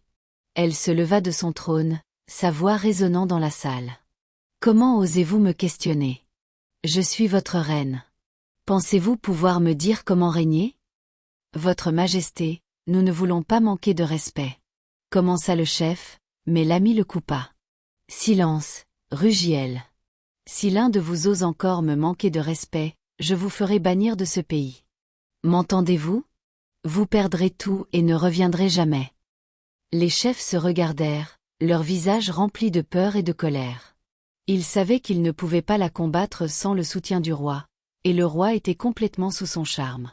Elle se leva de son trône, sa voix résonnant dans la salle. « Comment osez-vous me questionner? Je suis votre reine. Pensez-vous pouvoir me dire comment régner? Votre Majesté, nous ne voulons pas manquer de respect. » Commença le chef, mais l'ami le coupa. « Silence, rugit-elle. Si l'un de vous ose encore me manquer de respect, je vous ferai bannir de ce pays. M'entendez-vous? Vous perdrez tout et ne reviendrez jamais. » Les chefs se regardèrent, leurs visages remplis de peur et de colère. Ils savaient qu'ils ne pouvaient pas la combattre sans le soutien du roi, et le roi était complètement sous son charme.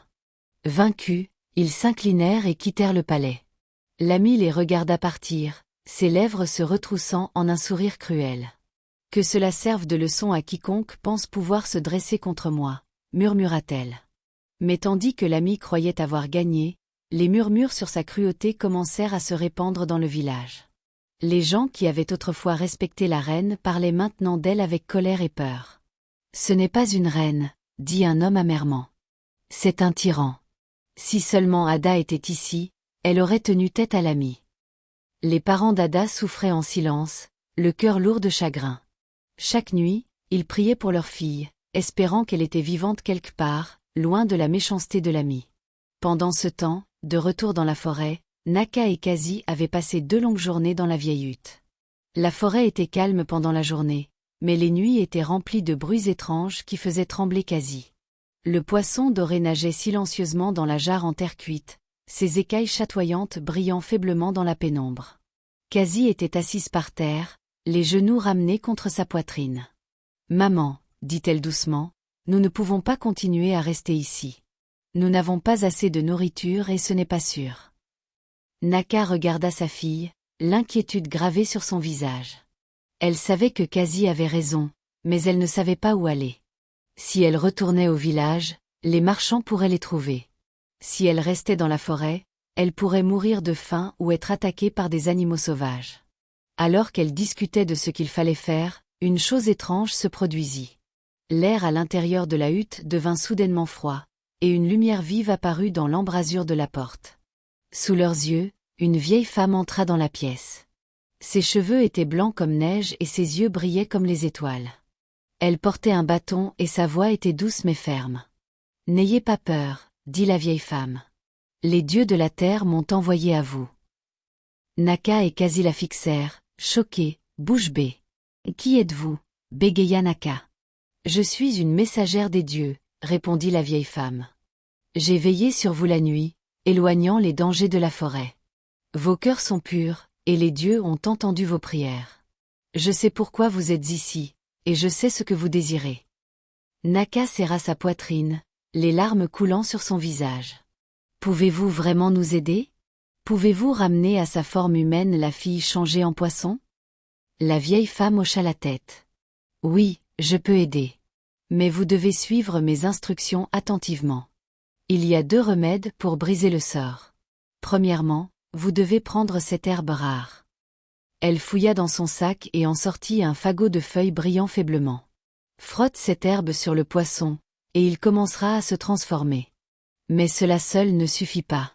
Vaincus, ils s'inclinèrent et quittèrent le palais. L'ami les regarda partir, ses lèvres se retroussant en un sourire cruel. « Que cela serve de leçon à quiconque pense pouvoir se dresser contre moi, » murmura-t-elle. Mais tandis que l'ami croyait avoir gagné, les murmures sur sa cruauté commencèrent à se répandre dans le village. Les gens qui avaient autrefois respecté la reine parlaient maintenant d'elle avec colère et peur. « Ce n'est pas une reine, » dit un homme amèrement. « C'est un tyran. Si seulement Ada était ici, elle aurait tenu tête à l'ami. » Les parents d'Ada souffraient en silence, le cœur lourd de chagrin. Chaque nuit, ils priaient pour leur fille, espérant qu'elle était vivante quelque part, loin de la méchanceté de l'ami. Pendant ce temps, de retour dans la forêt, Naka et Kazi avaient passé 2 longues journées dans la vieille hutte. La forêt était calme pendant la journée, mais les nuits étaient remplies de bruits étranges qui faisaient trembler Kazi. Le poisson doré nageait silencieusement dans la jarre en terre cuite, ses écailles chatoyantes brillant faiblement dans la pénombre. Kazi était assise par terre, les genoux ramenés contre sa poitrine. « Maman, » dit-elle doucement, « nous ne pouvons pas continuer à rester ici. Nous n'avons pas assez de nourriture et ce n'est pas sûr. » Naka regarda sa fille, l'inquiétude gravée sur son visage. Elle savait que Kazi avait raison, mais elle ne savait pas où aller. Si elle retournait au village, les marchands pourraient les trouver. Si elle restait dans la forêt, elle pourrait mourir de faim ou être attaquée par des animaux sauvages. Alors qu'elle discutait de ce qu'il fallait faire, une chose étrange se produisit. L'air à l'intérieur de la hutte devint soudainement froid, et une lumière vive apparut dans l'embrasure de la porte. Sous leurs yeux, une vieille femme entra dans la pièce. Ses cheveux étaient blancs comme neige et ses yeux brillaient comme les étoiles. Elle portait un bâton et sa voix était douce mais ferme. « N'ayez pas peur, » dit la vieille femme. « Les dieux de la terre m'ont envoyé à vous. » Naka et Kazi la fixèrent, choqués, bouche bée. « Qui êtes-vous » bégaya Naka. « Je suis une messagère des dieux, » répondit la vieille femme. « J'ai veillé sur vous la nuit, éloignant les dangers de la forêt. Vos cœurs sont purs, et les dieux ont entendu vos prières. Je sais pourquoi vous êtes ici, et je sais ce que vous désirez. » Naka serra sa poitrine, les larmes coulant sur son visage. « Pouvez-vous vraiment nous aider? Pouvez-vous ramener à sa forme humaine la fille changée en poisson ?» La vieille femme hocha la tête. « Oui, je peux aider. Mais vous devez suivre mes instructions attentivement. Il y a 2 remèdes pour briser le sort. Premièrement, vous devez prendre cette herbe rare. » Elle fouilla dans son sac et en sortit un fagot de feuilles brillant faiblement. « Frotte cette herbe sur le poisson, et il commencera à se transformer. » Mais cela seul ne suffit pas.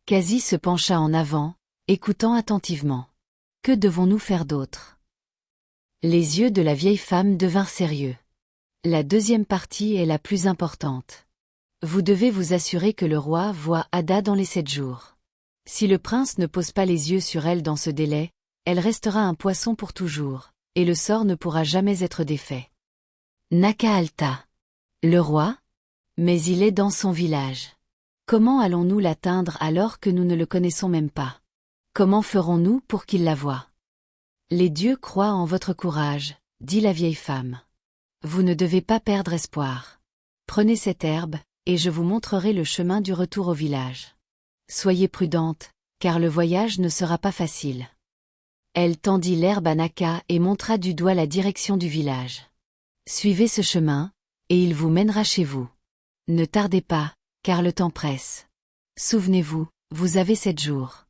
Kazi se pencha en avant, écoutant attentivement. « Que devons-nous faire d'autre ?» Les yeux de la vieille femme devinrent sérieux. « La deuxième partie est la plus importante. Vous devez vous assurer que le roi voit Ada dans les 7 jours. Si le prince ne pose pas les yeux sur elle dans ce délai, elle restera un poisson pour toujours, et le sort ne pourra jamais être défait. Naka halta. Le roi? Mais il est dans son village. Comment allons-nous l'atteindre alors que nous ne le connaissons même pas? Comment ferons-nous pour qu'il la voie? Les dieux croient en votre courage, dit la vieille femme. Vous ne devez pas perdre espoir. Prenez cette herbe, et je vous montrerai le chemin du retour au village. Soyez prudente, car le voyage ne sera pas facile. Elle tendit l'herbe à Naka et montra du doigt la direction du village. Suivez ce chemin, et il vous mènera chez vous. Ne tardez pas, car le temps presse. Souvenez-vous, vous avez 7 jours.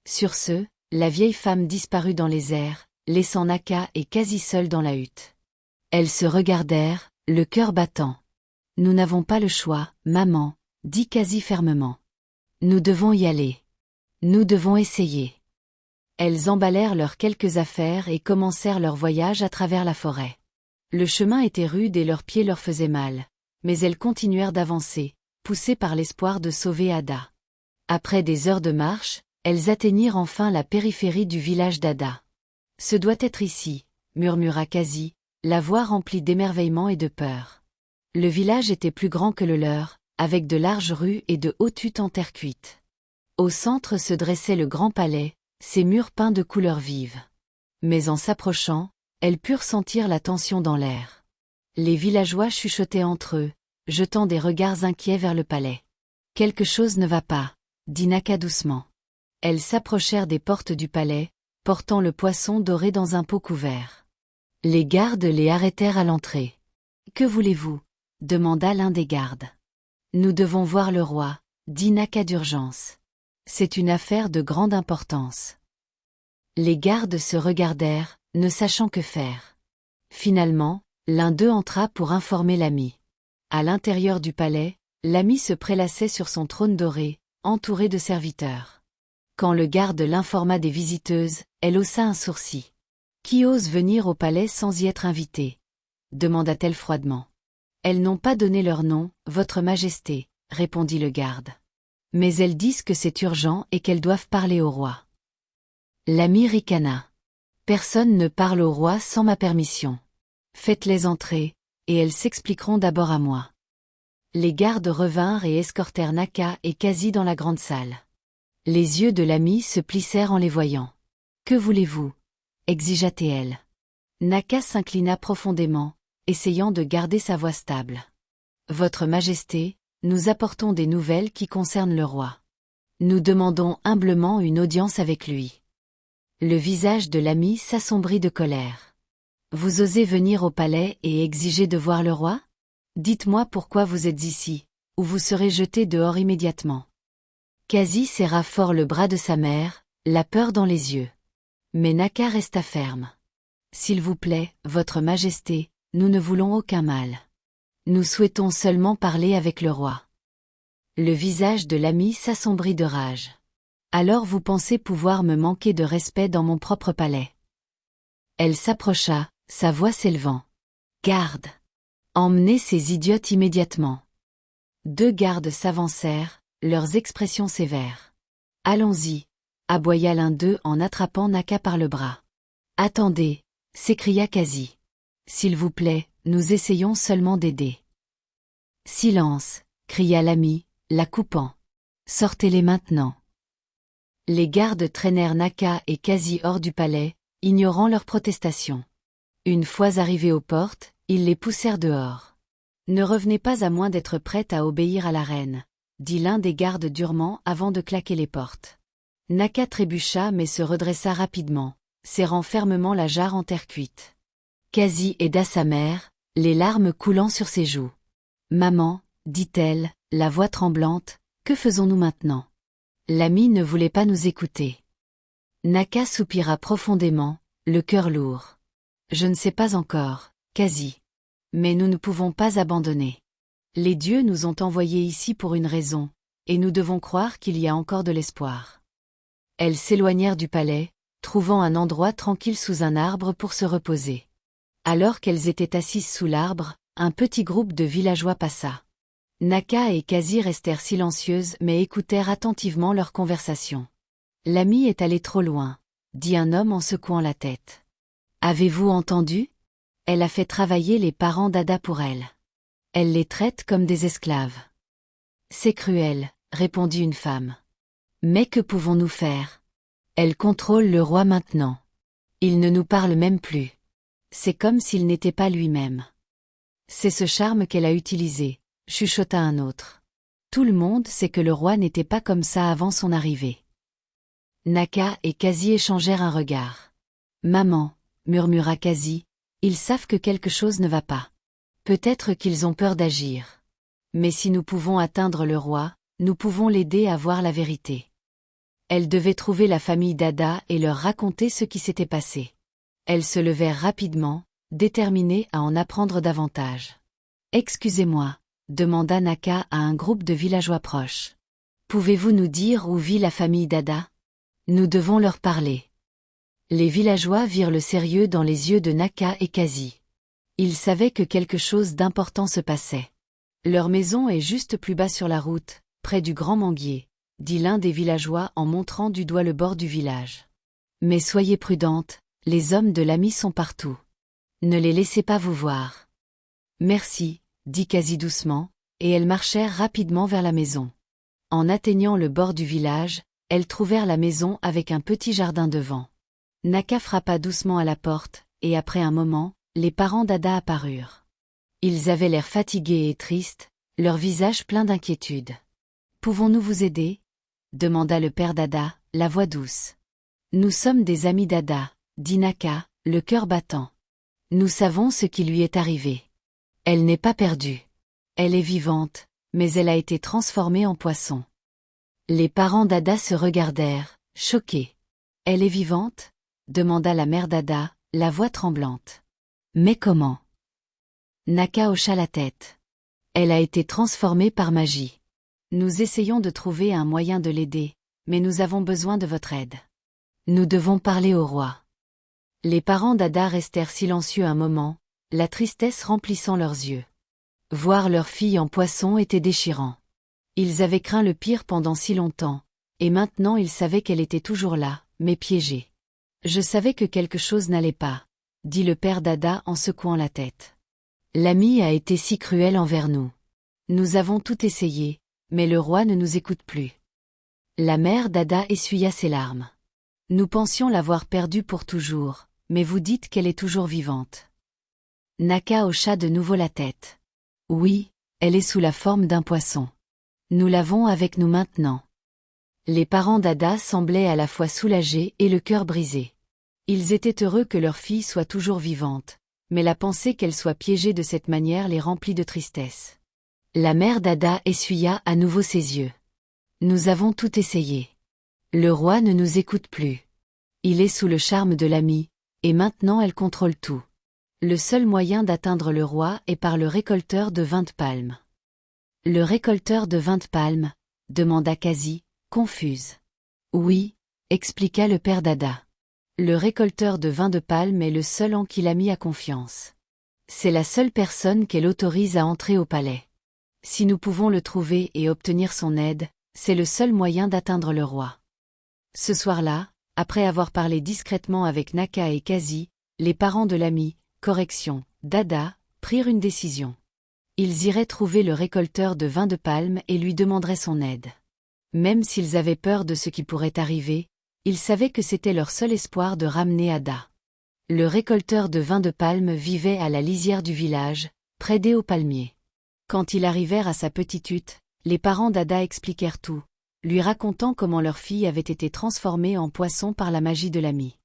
Sur ce, la vieille femme disparut dans les airs, laissant Naka et quasi seule dans la hutte. Elles se regardèrent, le cœur battant. Nous n'avons pas le choix, maman, dit quasi fermement. Nous devons y aller. Nous devons essayer. Elles emballèrent leurs quelques affaires et commencèrent leur voyage à travers la forêt. Le chemin était rude et leurs pieds leur faisaient mal, mais elles continuèrent d'avancer, poussées par l'espoir de sauver Ada. Après des heures de marche, elles atteignirent enfin la périphérie du village d'Ada. « Ce doit être ici, » murmura Quasi, la voix remplie d'émerveillement et de peur. Le village était plus grand que le leur, avec de larges rues et de hautes huttes en terre cuite. Au centre se dressait le grand palais, ses murs peints de couleurs vives. Mais en s'approchant, elles purent sentir la tension dans l'air. Les villageois chuchotaient entre eux, jetant des regards inquiets vers le palais. « Quelque chose ne va pas, » dit Naka doucement. Elles s'approchèrent des portes du palais, portant le poisson doré dans un pot couvert. Les gardes les arrêtèrent à l'entrée. « Que voulez-vous » demanda l'un des gardes. « Nous devons voir le roi, » dit Naka d'urgence. « C'est une affaire de grande importance. » Les gardes se regardèrent, ne sachant que faire. Finalement, l'un d'eux entra pour informer l'ami. À l'intérieur du palais, l'ami se prélassait sur son trône doré, entouré de serviteurs. Quand le garde l'informa des visiteuses, elle haussa un sourcil. « Qui ose venir au palais sans y être invité ?» demanda-t-elle froidement. « Elles n'ont pas donné leur nom, votre majesté, » répondit le garde. « Mais elles disent que c'est urgent et qu'elles doivent parler au roi. » L'ami ricana. « Personne ne parle au roi sans ma permission. Faites-les entrer, et elles s'expliqueront d'abord à moi. » Les gardes revinrent et escortèrent Naka et Quasi dans la grande salle. Les yeux de l'ami se plissèrent en les voyant. « Que voulez-vous » exigea-t-elle. Naka s'inclina profondément, essayant de garder sa voix stable. « Votre Majesté, nous apportons des nouvelles qui concernent le roi. Nous demandons humblement une audience avec lui. » Le visage de l'ami s'assombrit de colère. « Vous osez venir au palais et exiger de voir le roi ? Dites-moi pourquoi vous êtes ici, ou vous serez jeté dehors immédiatement. » Quasi serra fort le bras de sa mère, la peur dans les yeux. Mais Naka resta ferme. « S'il vous plaît, votre Majesté, nous ne voulons aucun mal. Nous souhaitons seulement parler avec le roi. » Le visage de l'ami s'assombrit de rage. « Alors vous pensez pouvoir me manquer de respect dans mon propre palais ?» Elle s'approcha, sa voix s'élevant. « Garde ! Emmenez ces idiotes immédiatement. » 2 gardes s'avancèrent, leurs expressions sévères. « Allons-y » aboya l'un d'eux en attrapant Naka par le bras. « Attendez » s'écria Quasi. « S'il vous plaît, nous essayons seulement d'aider. »« Silence » cria l'ami, la coupant. « Sortez-les maintenant. » Les gardes traînèrent Naka et Quasi hors du palais, ignorant leurs protestations. Une fois arrivés aux portes, ils les poussèrent dehors. « Ne revenez pas à moins d'être prête à obéir à la reine » dit l'un des gardes durement avant de claquer les portes. Naka trébucha mais se redressa rapidement, serrant fermement la jarre en terre cuite. Quasi aida sa mère, les larmes coulant sur ses joues. « Maman, » dit-elle, la voix tremblante, « que faisons-nous maintenant ?» L'ami ne voulait pas nous écouter. Naka soupira profondément, le cœur lourd. « Je ne sais pas encore, Quasi. Mais nous ne pouvons pas abandonner. Les dieux nous ont envoyés ici pour une raison, et nous devons croire qu'il y a encore de l'espoir. » Elles s'éloignèrent du palais, trouvant un endroit tranquille sous un arbre pour se reposer. Alors qu'elles étaient assises sous l'arbre, un petit groupe de villageois passa. Naka et Quasi restèrent silencieuses mais écoutèrent attentivement leur conversation. L'ami est allé trop loin, dit un homme en secouant la tête. Avez-vous entendu? Elle a fait travailler les parents d'Ada pour elle. Elle les traite comme des esclaves. C'est cruel, répondit une femme. Mais que pouvons-nous faire? Elle contrôle le roi maintenant. Il ne nous parle même plus. C'est comme s'il n'était pas lui-même. C'est ce charme qu'elle a utilisé, chuchota un autre. Tout le monde sait que le roi n'était pas comme ça avant son arrivée. Naka et Quasi échangèrent un regard. Maman, murmura Quasi, ils savent que quelque chose ne va pas. Peut-être qu'ils ont peur d'agir. Mais si nous pouvons atteindre le roi, nous pouvons l'aider à voir la vérité. Elle devait trouver la famille d'Ada et leur raconter ce qui s'était passé. Elles se levèrent rapidement, déterminées à en apprendre davantage. Excusez-moi, demanda Naka à un groupe de villageois proches. Pouvez-vous nous dire où vit la famille d'Ada? Nous devons leur parler. Les villageois virent le sérieux dans les yeux de Naka et Quasi. Ils savaient que quelque chose d'important se passait. Leur maison est juste plus bas sur la route, près du grand manguier, dit l'un des villageois en montrant du doigt le bord du village. Mais soyez prudente, les hommes de l'ami sont partout. Ne les laissez pas vous voir. Merci, dit Quasi doucement, et elles marchèrent rapidement vers la maison. En atteignant le bord du village, elles trouvèrent la maison avec un petit jardin devant. Naka frappa doucement à la porte, et après un moment, les parents d'Ada apparurent. Ils avaient l'air fatigués et tristes, leur visage plein d'inquiétude. « Pouvons-nous vous aider ?» demanda le père d'Ada, la voix douce. « Nous sommes des amis d'Ada, » dit Naka, le cœur battant. « Nous savons ce qui lui est arrivé. Elle n'est pas perdue. Elle est vivante, mais elle a été transformée en poisson. » Les parents d'Ada se regardèrent, choqués. « Elle est vivante ?» demanda la mère d'Ada, la voix tremblante. « Mais comment ?» Naka hocha la tête. « Elle a été transformée par magie. Nous essayons de trouver un moyen de l'aider, mais nous avons besoin de votre aide. Nous devons parler au roi. » Les parents d'Ada restèrent silencieux un moment, la tristesse remplissant leurs yeux. Voir leur fille en poisson était déchirant. Ils avaient craint le pire pendant si longtemps, et maintenant ils savaient qu'elle était toujours là, mais piégée. « Je savais que quelque chose n'allait pas, » dit le père d'Ada en secouant la tête. « L'ami a été si cruel envers nous. Nous avons tout essayé, mais le roi ne nous écoute plus. » La mère d'Ada essuya ses larmes. « Nous pensions l'avoir perdue pour toujours, mais vous dites qu'elle est toujours vivante. » Naka hocha de nouveau la tête. « Oui, elle est sous la forme d'un poisson. Nous l'avons avec nous maintenant. » Les parents d'Ada semblaient à la fois soulagés et le cœur brisé. Ils étaient heureux que leur fille soit toujours vivante, mais la pensée qu'elle soit piégée de cette manière les remplit de tristesse. La mère d'Ada essuya à nouveau ses yeux. « Nous avons tout essayé. Le roi ne nous écoute plus. Il est sous le charme de l'ami, et maintenant elle contrôle tout. Le seul moyen d'atteindre le roi est par le récolteur de vin de palme. » « Le récolteur de vin de palme ?» demanda Quasi, confuse. « Oui, » expliqua le père d'Ada. « Le récolteur de vin de palme est le seul en qui l'ami a confiance. C'est la seule personne qu'elle autorise à entrer au palais. Si nous pouvons le trouver et obtenir son aide, c'est le seul moyen d'atteindre le roi. » Ce soir-là, après avoir parlé discrètement avec Naka et Quasi, les parents de l'ami, d'Ada, prirent une décision. Ils iraient trouver le récolteur de vin de palme et lui demanderaient son aide. Même s'ils avaient peur de ce qui pourrait arriver, ils savaient que c'était leur seul espoir de ramener Ada. Le récolteur de vin de palme vivait à la lisière du village, près des hauts palmiers. Quand ils arrivèrent à sa petite hutte, les parents d'Ada expliquèrent tout, lui racontant comment leur fille avait été transformée en poisson par la magie de l'ami.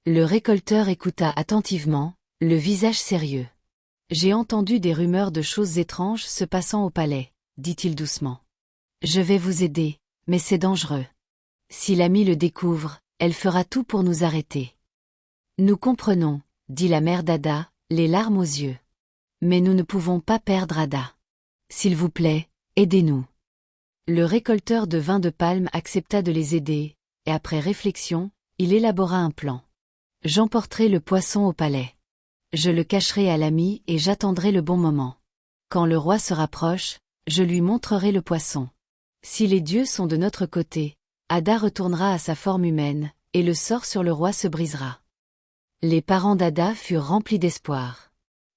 Le récolteur écouta attentivement, le visage sérieux. « J'ai entendu des rumeurs de choses étranges se passant au palais, » dit-il doucement. « Je vais vous aider, mais c'est dangereux. Si l'ami le découvre, elle fera tout pour nous arrêter. »« Nous comprenons, » dit la mère d'Ada, les larmes aux yeux. « Mais nous ne pouvons pas perdre Ada. S'il vous plaît, aidez-nous. » Le récolteur de vin de palme accepta de les aider, et après réflexion, il élabora un plan. « J'emporterai le poisson au palais. Je le cacherai à l'ami et j'attendrai le bon moment. Quand le roi se rapproche, Je lui montrerai le poisson. Si les dieux sont de notre côté, Ada retournera à sa forme humaine, et le sort sur le roi se brisera. Les parents d'Ada furent remplis d'espoir.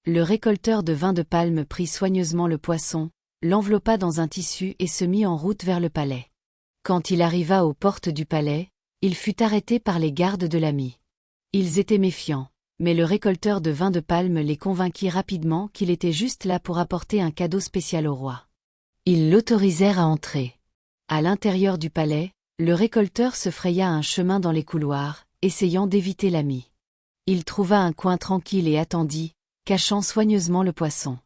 Le récolteur de vin de palme prit soigneusement le poisson, l'enveloppa dans un tissu et se mit en route vers le palais. Quand il arriva aux portes du palais, il fut arrêté par les gardes de l'ami. Ils étaient méfiants, mais le récolteur de vin de palme les convainquit rapidement qu'il était juste là pour apporter un cadeau spécial au roi. Ils l'autorisèrent à entrer. À l'intérieur du palais, le récolteur se fraya un chemin dans les couloirs, essayant d'éviter l'ami. Il trouva un coin tranquille et attendit, cachant soigneusement le poisson.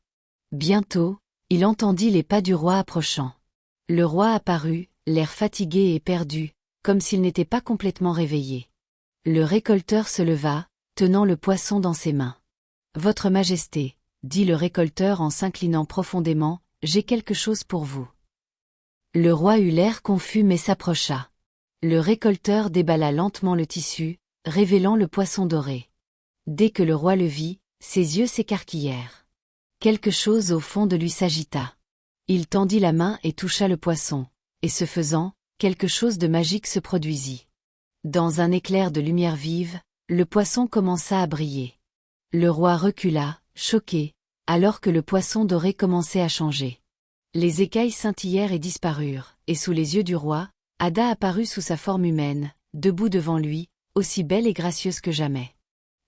Bientôt, il entendit les pas du roi approchant. Le roi apparut, l'air fatigué et perdu, comme s'il n'était pas complètement réveillé. Le récolteur se leva, tenant le poisson dans ses mains. « Votre Majesté, » dit le récolteur en s'inclinant profondément, « j'ai quelque chose pour vous. » Le roi eut l'air confus mais s'approcha. Le récolteur déballa lentement le tissu, révélant le poisson doré. Dès que le roi le vit, ses yeux s'écarquillèrent. Quelque chose au fond de lui s'agita. Il tendit la main et toucha le poisson, et ce faisant, quelque chose de magique se produisit. Dans un éclair de lumière vive, le poisson commença à briller. Le roi recula, choqué, alors que le poisson doré commençait à changer. Les écailles scintillèrent et disparurent, et sous les yeux du roi, Ada apparut sous sa forme humaine, debout devant lui, aussi belle et gracieuse que jamais.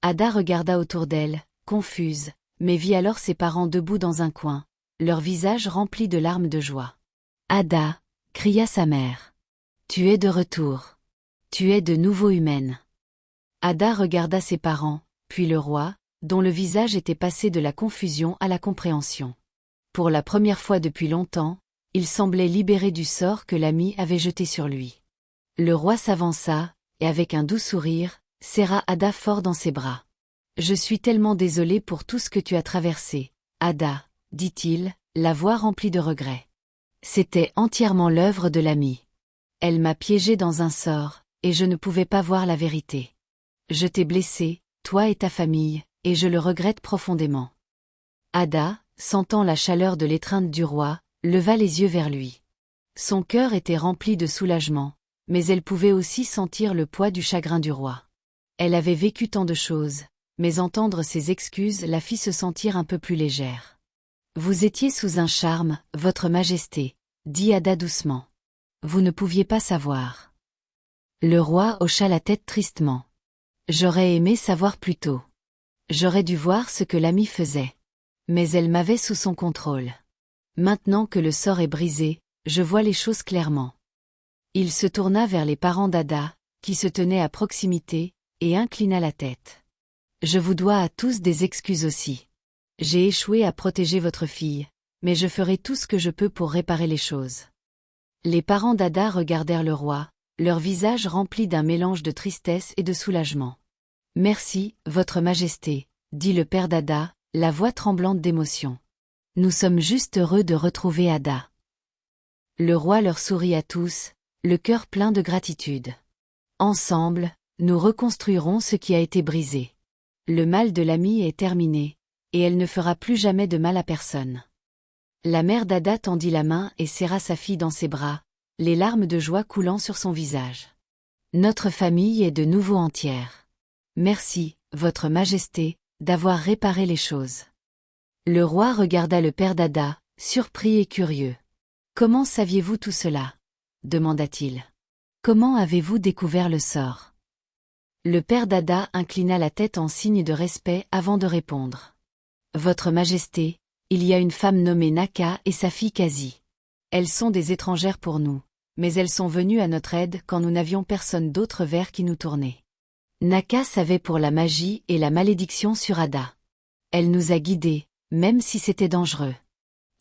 Ada regarda autour d'elle, confuse, mais vit alors ses parents debout dans un coin, leurs visages remplis de larmes de joie. « Ada !» cria sa mère. « Tu es de retour. Tu es de nouveau humaine. » Ada regarda ses parents, puis le roi, dont le visage était passé de la confusion à la compréhension. Pour la première fois depuis longtemps, il semblait libéré du sort que l'ami avait jeté sur lui. Le roi s'avança, et avec un doux sourire, serra Ada fort dans ses bras. « Je suis tellement désolé pour tout ce que tu as traversé, Ada, » dit-il, la voix remplie de regret. C'était entièrement l'œuvre de l'ami. Elle m'a piégé dans un sort, et je ne pouvais pas voir la vérité. Je t'ai blessé, toi et ta famille, et je le regrette profondément. Ada, sentant la chaleur de l'étreinte du roi, leva les yeux vers lui. Son cœur était rempli de soulagement, mais elle pouvait aussi sentir le poids du chagrin du roi. Elle avait vécu tant de choses, mais entendre ses excuses la fit se sentir un peu plus légère. « Vous étiez sous un charme, votre majesté, » dit Ada doucement. « Vous ne pouviez pas savoir. » Le roi hocha la tête tristement. « J'aurais aimé savoir plus tôt. J'aurais dû voir ce que l'ami faisait. Mais elle m'avait sous son contrôle. Maintenant que le sort est brisé, je vois les choses clairement. » Il se tourna vers les parents d'Ada, qui se tenaient à proximité, et inclina la tête. « Je vous dois à tous des excuses aussi. J'ai échoué à protéger votre fille, mais je ferai tout ce que je peux pour réparer les choses. » Les parents d'Ada regardèrent le roi, leur visage rempli d'un mélange de tristesse et de soulagement. « Merci, votre majesté, » dit le père d'Ada, la voix tremblante d'émotion. « Nous sommes juste heureux de retrouver Ada. » Le roi leur sourit à tous, le cœur plein de gratitude. « Ensemble, nous reconstruirons ce qui a été brisé. Le mal de l'ami est terminé, et elle ne fera plus jamais de mal à personne. » La mère d'Ada tendit la main et serra sa fille dans ses bras, les larmes de joie coulant sur son visage. « Notre famille est de nouveau entière. Merci, votre majesté, d'avoir réparé les choses. » Le roi regarda le père d'Ada, surpris et curieux. « Comment saviez-vous tout cela ?» demanda-t-il. « Comment avez-vous découvert le sort ?» Le père d'Ada inclina la tête en signe de respect avant de répondre. « Votre majesté, il y a une femme nommée Naka et sa fille Kazi. Elles sont des étrangères pour nous, mais elles sont venues à notre aide quand nous n'avions personne d'autre vers qui nous tourner. Naka savait pour la magie et la malédiction sur Ada. Elle nous a guidés, même si c'était dangereux.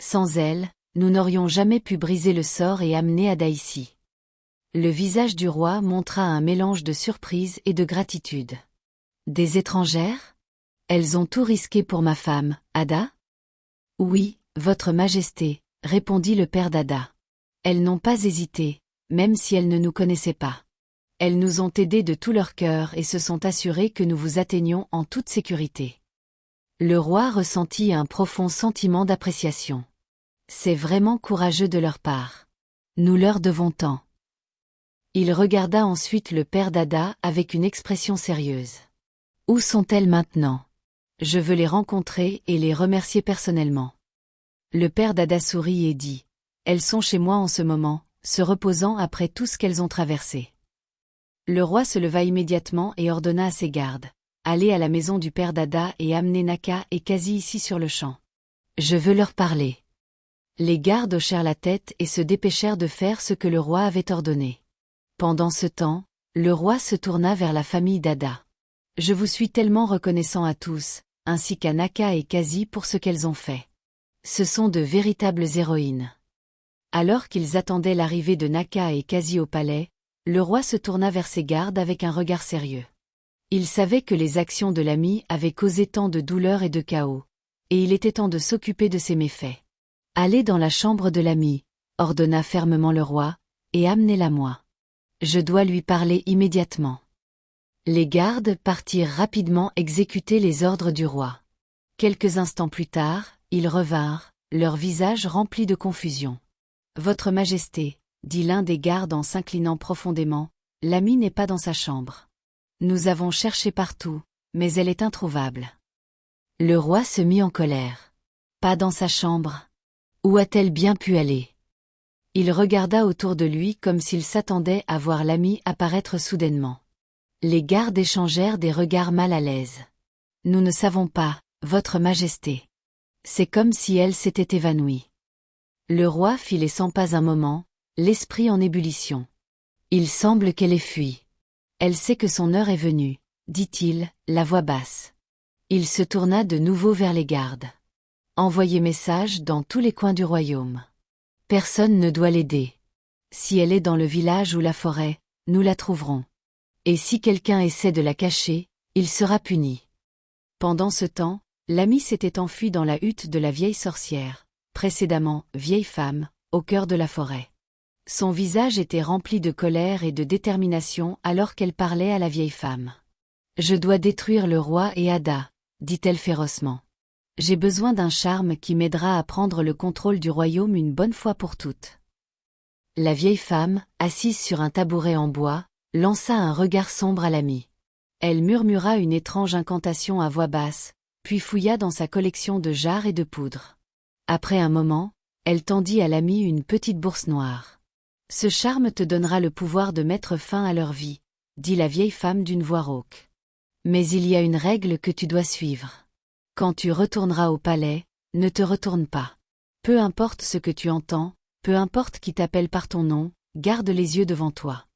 Sans elle, nous n'aurions jamais pu briser le sort et amener Ada ici. » Le visage du roi montra un mélange de surprise et de gratitude. « Des étrangères ? Elles ont tout risqué pour ma femme, Ada ? » « Oui, votre majesté, » répondit le père d'Ada. « Elles n'ont pas hésité, même si elles ne nous connaissaient pas. Elles nous ont aidés de tout leur cœur et se sont assurées que nous vous atteignions en toute sécurité. » Le roi ressentit un profond sentiment d'appréciation. C'est vraiment courageux de leur part. Nous leur devons tant. Il regarda ensuite le père d'Ada avec une expression sérieuse. Où sont-elles maintenant? Je veux les rencontrer et les remercier personnellement. Le père d'Ada sourit et dit. Elles sont chez moi en ce moment, se reposant après tout ce qu'elles ont traversé. Le roi se leva immédiatement et ordonna à ses gardes. Allez à la maison du père d'Ada et amenez Naka et Kazi ici sur le champ. Je veux leur parler. Les gardes hochèrent la tête et se dépêchèrent de faire ce que le roi avait ordonné. Pendant ce temps, le roi se tourna vers la famille d'Ada. Je vous suis tellement reconnaissant à tous, ainsi qu'à Naka et Kazi pour ce qu'elles ont fait. Ce sont de véritables héroïnes. Alors qu'ils attendaient l'arrivée de Naka et Kazi au palais, le roi se tourna vers ses gardes avec un regard sérieux. Il savait que les actions de l'ami avaient causé tant de douleur et de chaos, et il était temps de s'occuper de ses méfaits. Allez dans la chambre de l'ami, ordonna fermement le roi, et amenez-la moi. Je dois lui parler immédiatement. Les gardes partirent rapidement exécuter les ordres du roi. Quelques instants plus tard, ils revinrent, leurs visages remplis de confusion. Votre Majesté, dit l'un des gardes en s'inclinant profondément, l'ami n'est pas dans sa chambre. Nous avons cherché partout, mais elle est introuvable. Le roi se mit en colère. Pas dans sa chambre? Où a-t-elle bien pu aller? Il regarda autour de lui comme s'il s'attendait à voir l'ami apparaître soudainement. Les gardes échangèrent des regards mal à l'aise. Nous ne savons pas, Votre Majesté. C'est comme si elle s'était évanouie. Le roi fit les 100 pas un moment, l'esprit en ébullition. Il semble qu'elle ait fui. Elle sait que son heure est venue, dit-il, la voix basse. Il se tourna de nouveau vers les gardes. Envoyez message dans tous les coins du royaume. Personne ne doit l'aider. Si elle est dans le village ou la forêt, nous la trouverons. Et si quelqu'un essaie de la cacher, il sera puni. Pendant ce temps, l'ami s'était enfui dans la hutte de la vieille sorcière, précédemment vieille femme, au cœur de la forêt. Son visage était rempli de colère et de détermination alors qu'elle parlait à la vieille femme. « Je dois détruire le roi et Ada, dit-elle férocement. J'ai besoin d'un charme qui m'aidera à prendre le contrôle du royaume une bonne fois pour toutes. » La vieille femme, assise sur un tabouret en bois, lança un regard sombre à l'ami. Elle murmura une étrange incantation à voix basse, puis fouilla dans sa collection de jarres et de poudre. Après un moment, elle tendit à l'ami une petite bourse noire. « Ce charme te donnera le pouvoir de mettre fin à leur vie, » dit la vieille femme d'une voix rauque. « Mais il y a une règle que tu dois suivre. Quand tu retourneras au palais, ne te retourne pas. Peu importe ce que tu entends, peu importe qui t'appelle par ton nom, garde les yeux devant toi.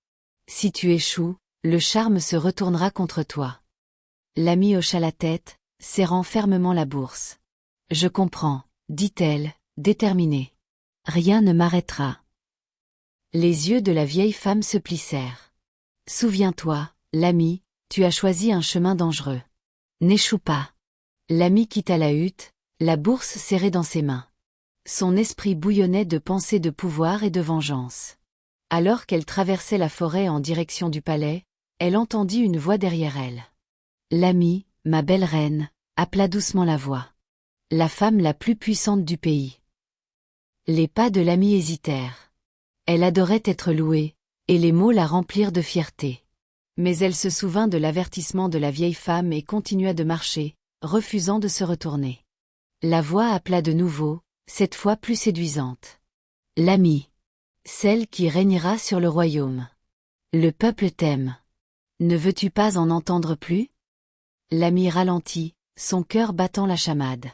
Si tu échoues, le charme se retournera contre toi. » L'ami hocha la tête, serrant fermement la bourse. « Je comprends, » dit-elle, déterminée. « Rien ne m'arrêtera. » Les yeux de la vieille femme se plissèrent. « Souviens-toi, l'ami, tu as choisi un chemin dangereux. N'échoue pas. » L'ami quitta la hutte, la bourse serrée dans ses mains. Son esprit bouillonnait de pensées de pouvoir et de vengeance. Alors qu'elle traversait la forêt en direction du palais, elle entendit une voix derrière elle. L'ami, ma belle reine, appela doucement la voix. La femme la plus puissante du pays. Les pas de l'ami hésitèrent. Elle adorait être louée, et les mots la remplirent de fierté. Mais elle se souvint de l'avertissement de la vieille femme et continua de marcher, refusant de se retourner. La voix appela de nouveau, cette fois plus séduisante. L'ami. Celle qui régnera sur le royaume. Le peuple t'aime. Ne veux-tu pas en entendre plus? L'ami ralentit, son cœur battant la chamade.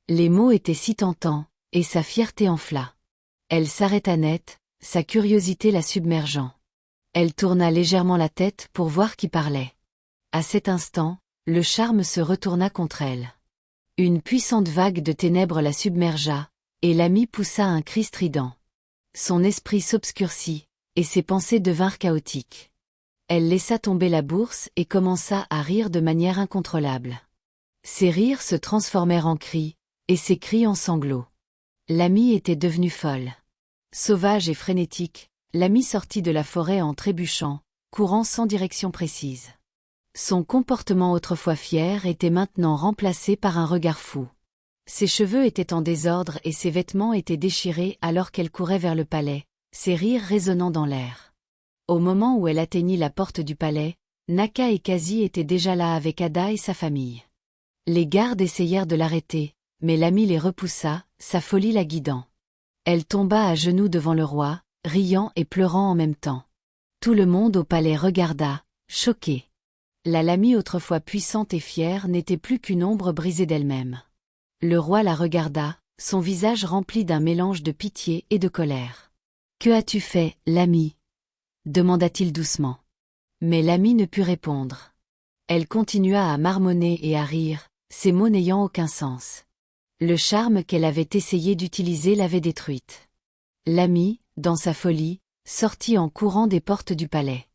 Les mots étaient si tentants, et sa fierté enfla. Elle s'arrêta net, sa curiosité la submergeant. Elle tourna légèrement la tête pour voir qui parlait. À cet instant, le charme se retourna contre elle. Une puissante vague de ténèbres la submergea, et l'ami poussa un cri strident. Son esprit s'obscurcit, et ses pensées devinrent chaotiques. Elle laissa tomber la bourse et commença à rire de manière incontrôlable. Ses rires se transformèrent en cris, et ses cris en sanglots. L'ami était devenue folle. Sauvage et frénétique, l'ami sortit de la forêt en trébuchant, courant sans direction précise. Son comportement autrefois fier était maintenant remplacé par un regard fou. Ses cheveux étaient en désordre et ses vêtements étaient déchirés alors qu'elle courait vers le palais, ses rires résonnant dans l'air. Au moment où elle atteignit la porte du palais, Naka et Quasi étaient déjà là avec Ada et sa famille. Les gardes essayèrent de l'arrêter, mais l'ami les repoussa, sa folie la guidant. Elle tomba à genoux devant le roi, riant et pleurant en même temps. Tout le monde au palais regarda, choqué. La Lamie autrefois puissante et fière n'était plus qu'une ombre brisée d'elle-même. Le roi la regarda, son visage rempli d'un mélange de pitié et de colère. « Que as-tu fait, Lamie » demanda-t-il doucement. Mais Lamie ne put répondre. Elle continua à marmonner et à rire, ces mots n'ayant aucun sens. Le charme qu'elle avait essayé d'utiliser l'avait détruite. Lamie, dans sa folie, sortit en courant des portes du palais.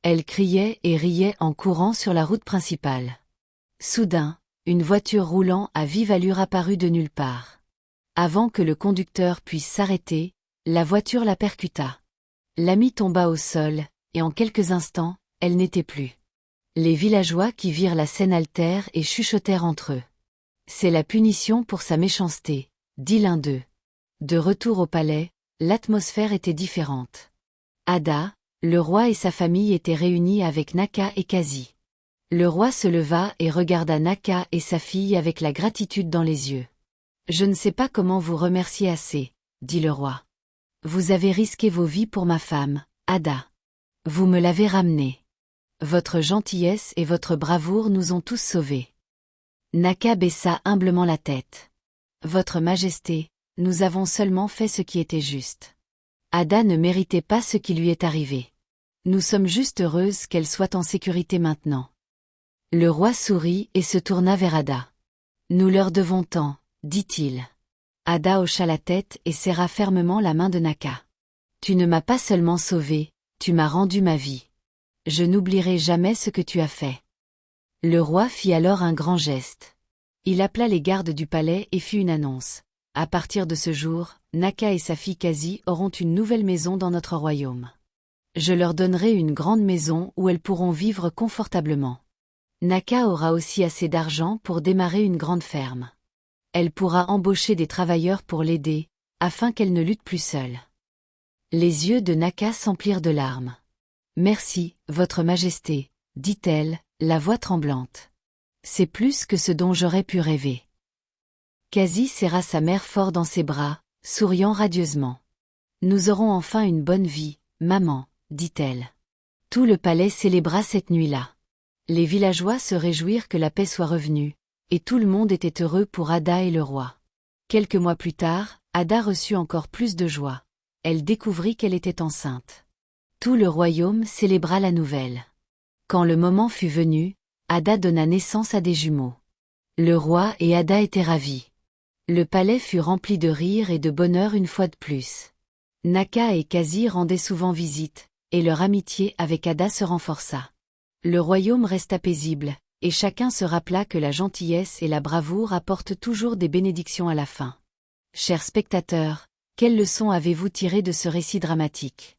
Elle criait et riait en courant sur la route principale. Soudain, une voiture roulant à vive allure apparut de nulle part. Avant que le conducteur puisse s'arrêter, la voiture la percuta. L'amie tomba au sol, et en quelques instants, elle n'était plus. Les villageois qui virent la scène altèrent et chuchotèrent entre eux. « C'est la punition pour sa méchanceté », dit l'un d'eux. De retour au palais, l'atmosphère était différente. Ada, le roi et sa famille étaient réunis avec Naka et Quasi. Le roi se leva et regarda Naka et sa fille avec la gratitude dans les yeux. « Je ne sais pas comment vous remercier assez, » dit le roi. « Vous avez risqué vos vies pour ma femme, Ada. Vous me l'avez ramenée. Votre gentillesse et votre bravoure nous ont tous sauvés. » Naka baissa humblement la tête. « Votre Majesté, nous avons seulement fait ce qui était juste. Ada ne méritait pas ce qui lui est arrivé. Nous sommes juste heureuses qu'elle soit en sécurité maintenant. » Le roi sourit et se tourna vers Ada. « Nous leur devons tant, » dit-il. Ada hocha la tête et serra fermement la main de Naka. « Tu ne m'as pas seulement sauvée, tu m'as rendu ma vie. Je n'oublierai jamais ce que tu as fait. » Le roi fit alors un grand geste. Il appela les gardes du palais et fit une annonce. « À partir de ce jour, Naka et sa fille Quasi auront une nouvelle maison dans notre royaume. Je leur donnerai une grande maison où elles pourront vivre confortablement. Naka aura aussi assez d'argent pour démarrer une grande ferme. Elle pourra embaucher des travailleurs pour l'aider, afin qu'elle ne lutte plus seule. » Les yeux de Naka s'emplirent de larmes. « Merci, Votre Majesté, » dit-elle, la voix tremblante. « C'est plus que ce dont j'aurais pu rêver. » Quasi serra sa mère fort dans ses bras, souriant radieusement. « Nous aurons enfin une bonne vie, maman, » dit-elle. Tout le palais célébra cette nuit-là. Les villageois se réjouirent que la paix soit revenue, et tout le monde était heureux pour Ada et le roi. Quelques mois plus tard, Ada reçut encore plus de joie. Elle découvrit qu'elle était enceinte. Tout le royaume célébra la nouvelle. Quand le moment fut venu, Ada donna naissance à des jumeaux. Le roi et Ada étaient ravis. Le palais fut rempli de rire et de bonheur une fois de plus. Naka et Quasi rendaient souvent visite, et leur amitié avec Ada se renforça. Le royaume resta paisible, et chacun se rappela que la gentillesse et la bravoure apportent toujours des bénédictions à la fin. Chers spectateurs, quelle leçon avez-vous tiré de ce récit dramatique?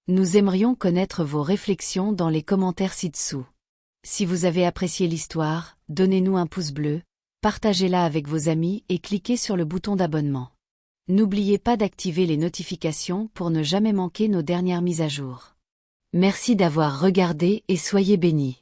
Nous aimerions connaître vos réflexions dans les commentaires ci-dessous. Si vous avez apprécié l'histoire, donnez-nous un pouce bleu, partagez-la avec vos amis et cliquez sur le bouton d'abonnement. N'oubliez pas d'activer les notifications pour ne jamais manquer nos dernières mises à jour. Merci d'avoir regardé et soyez bénis.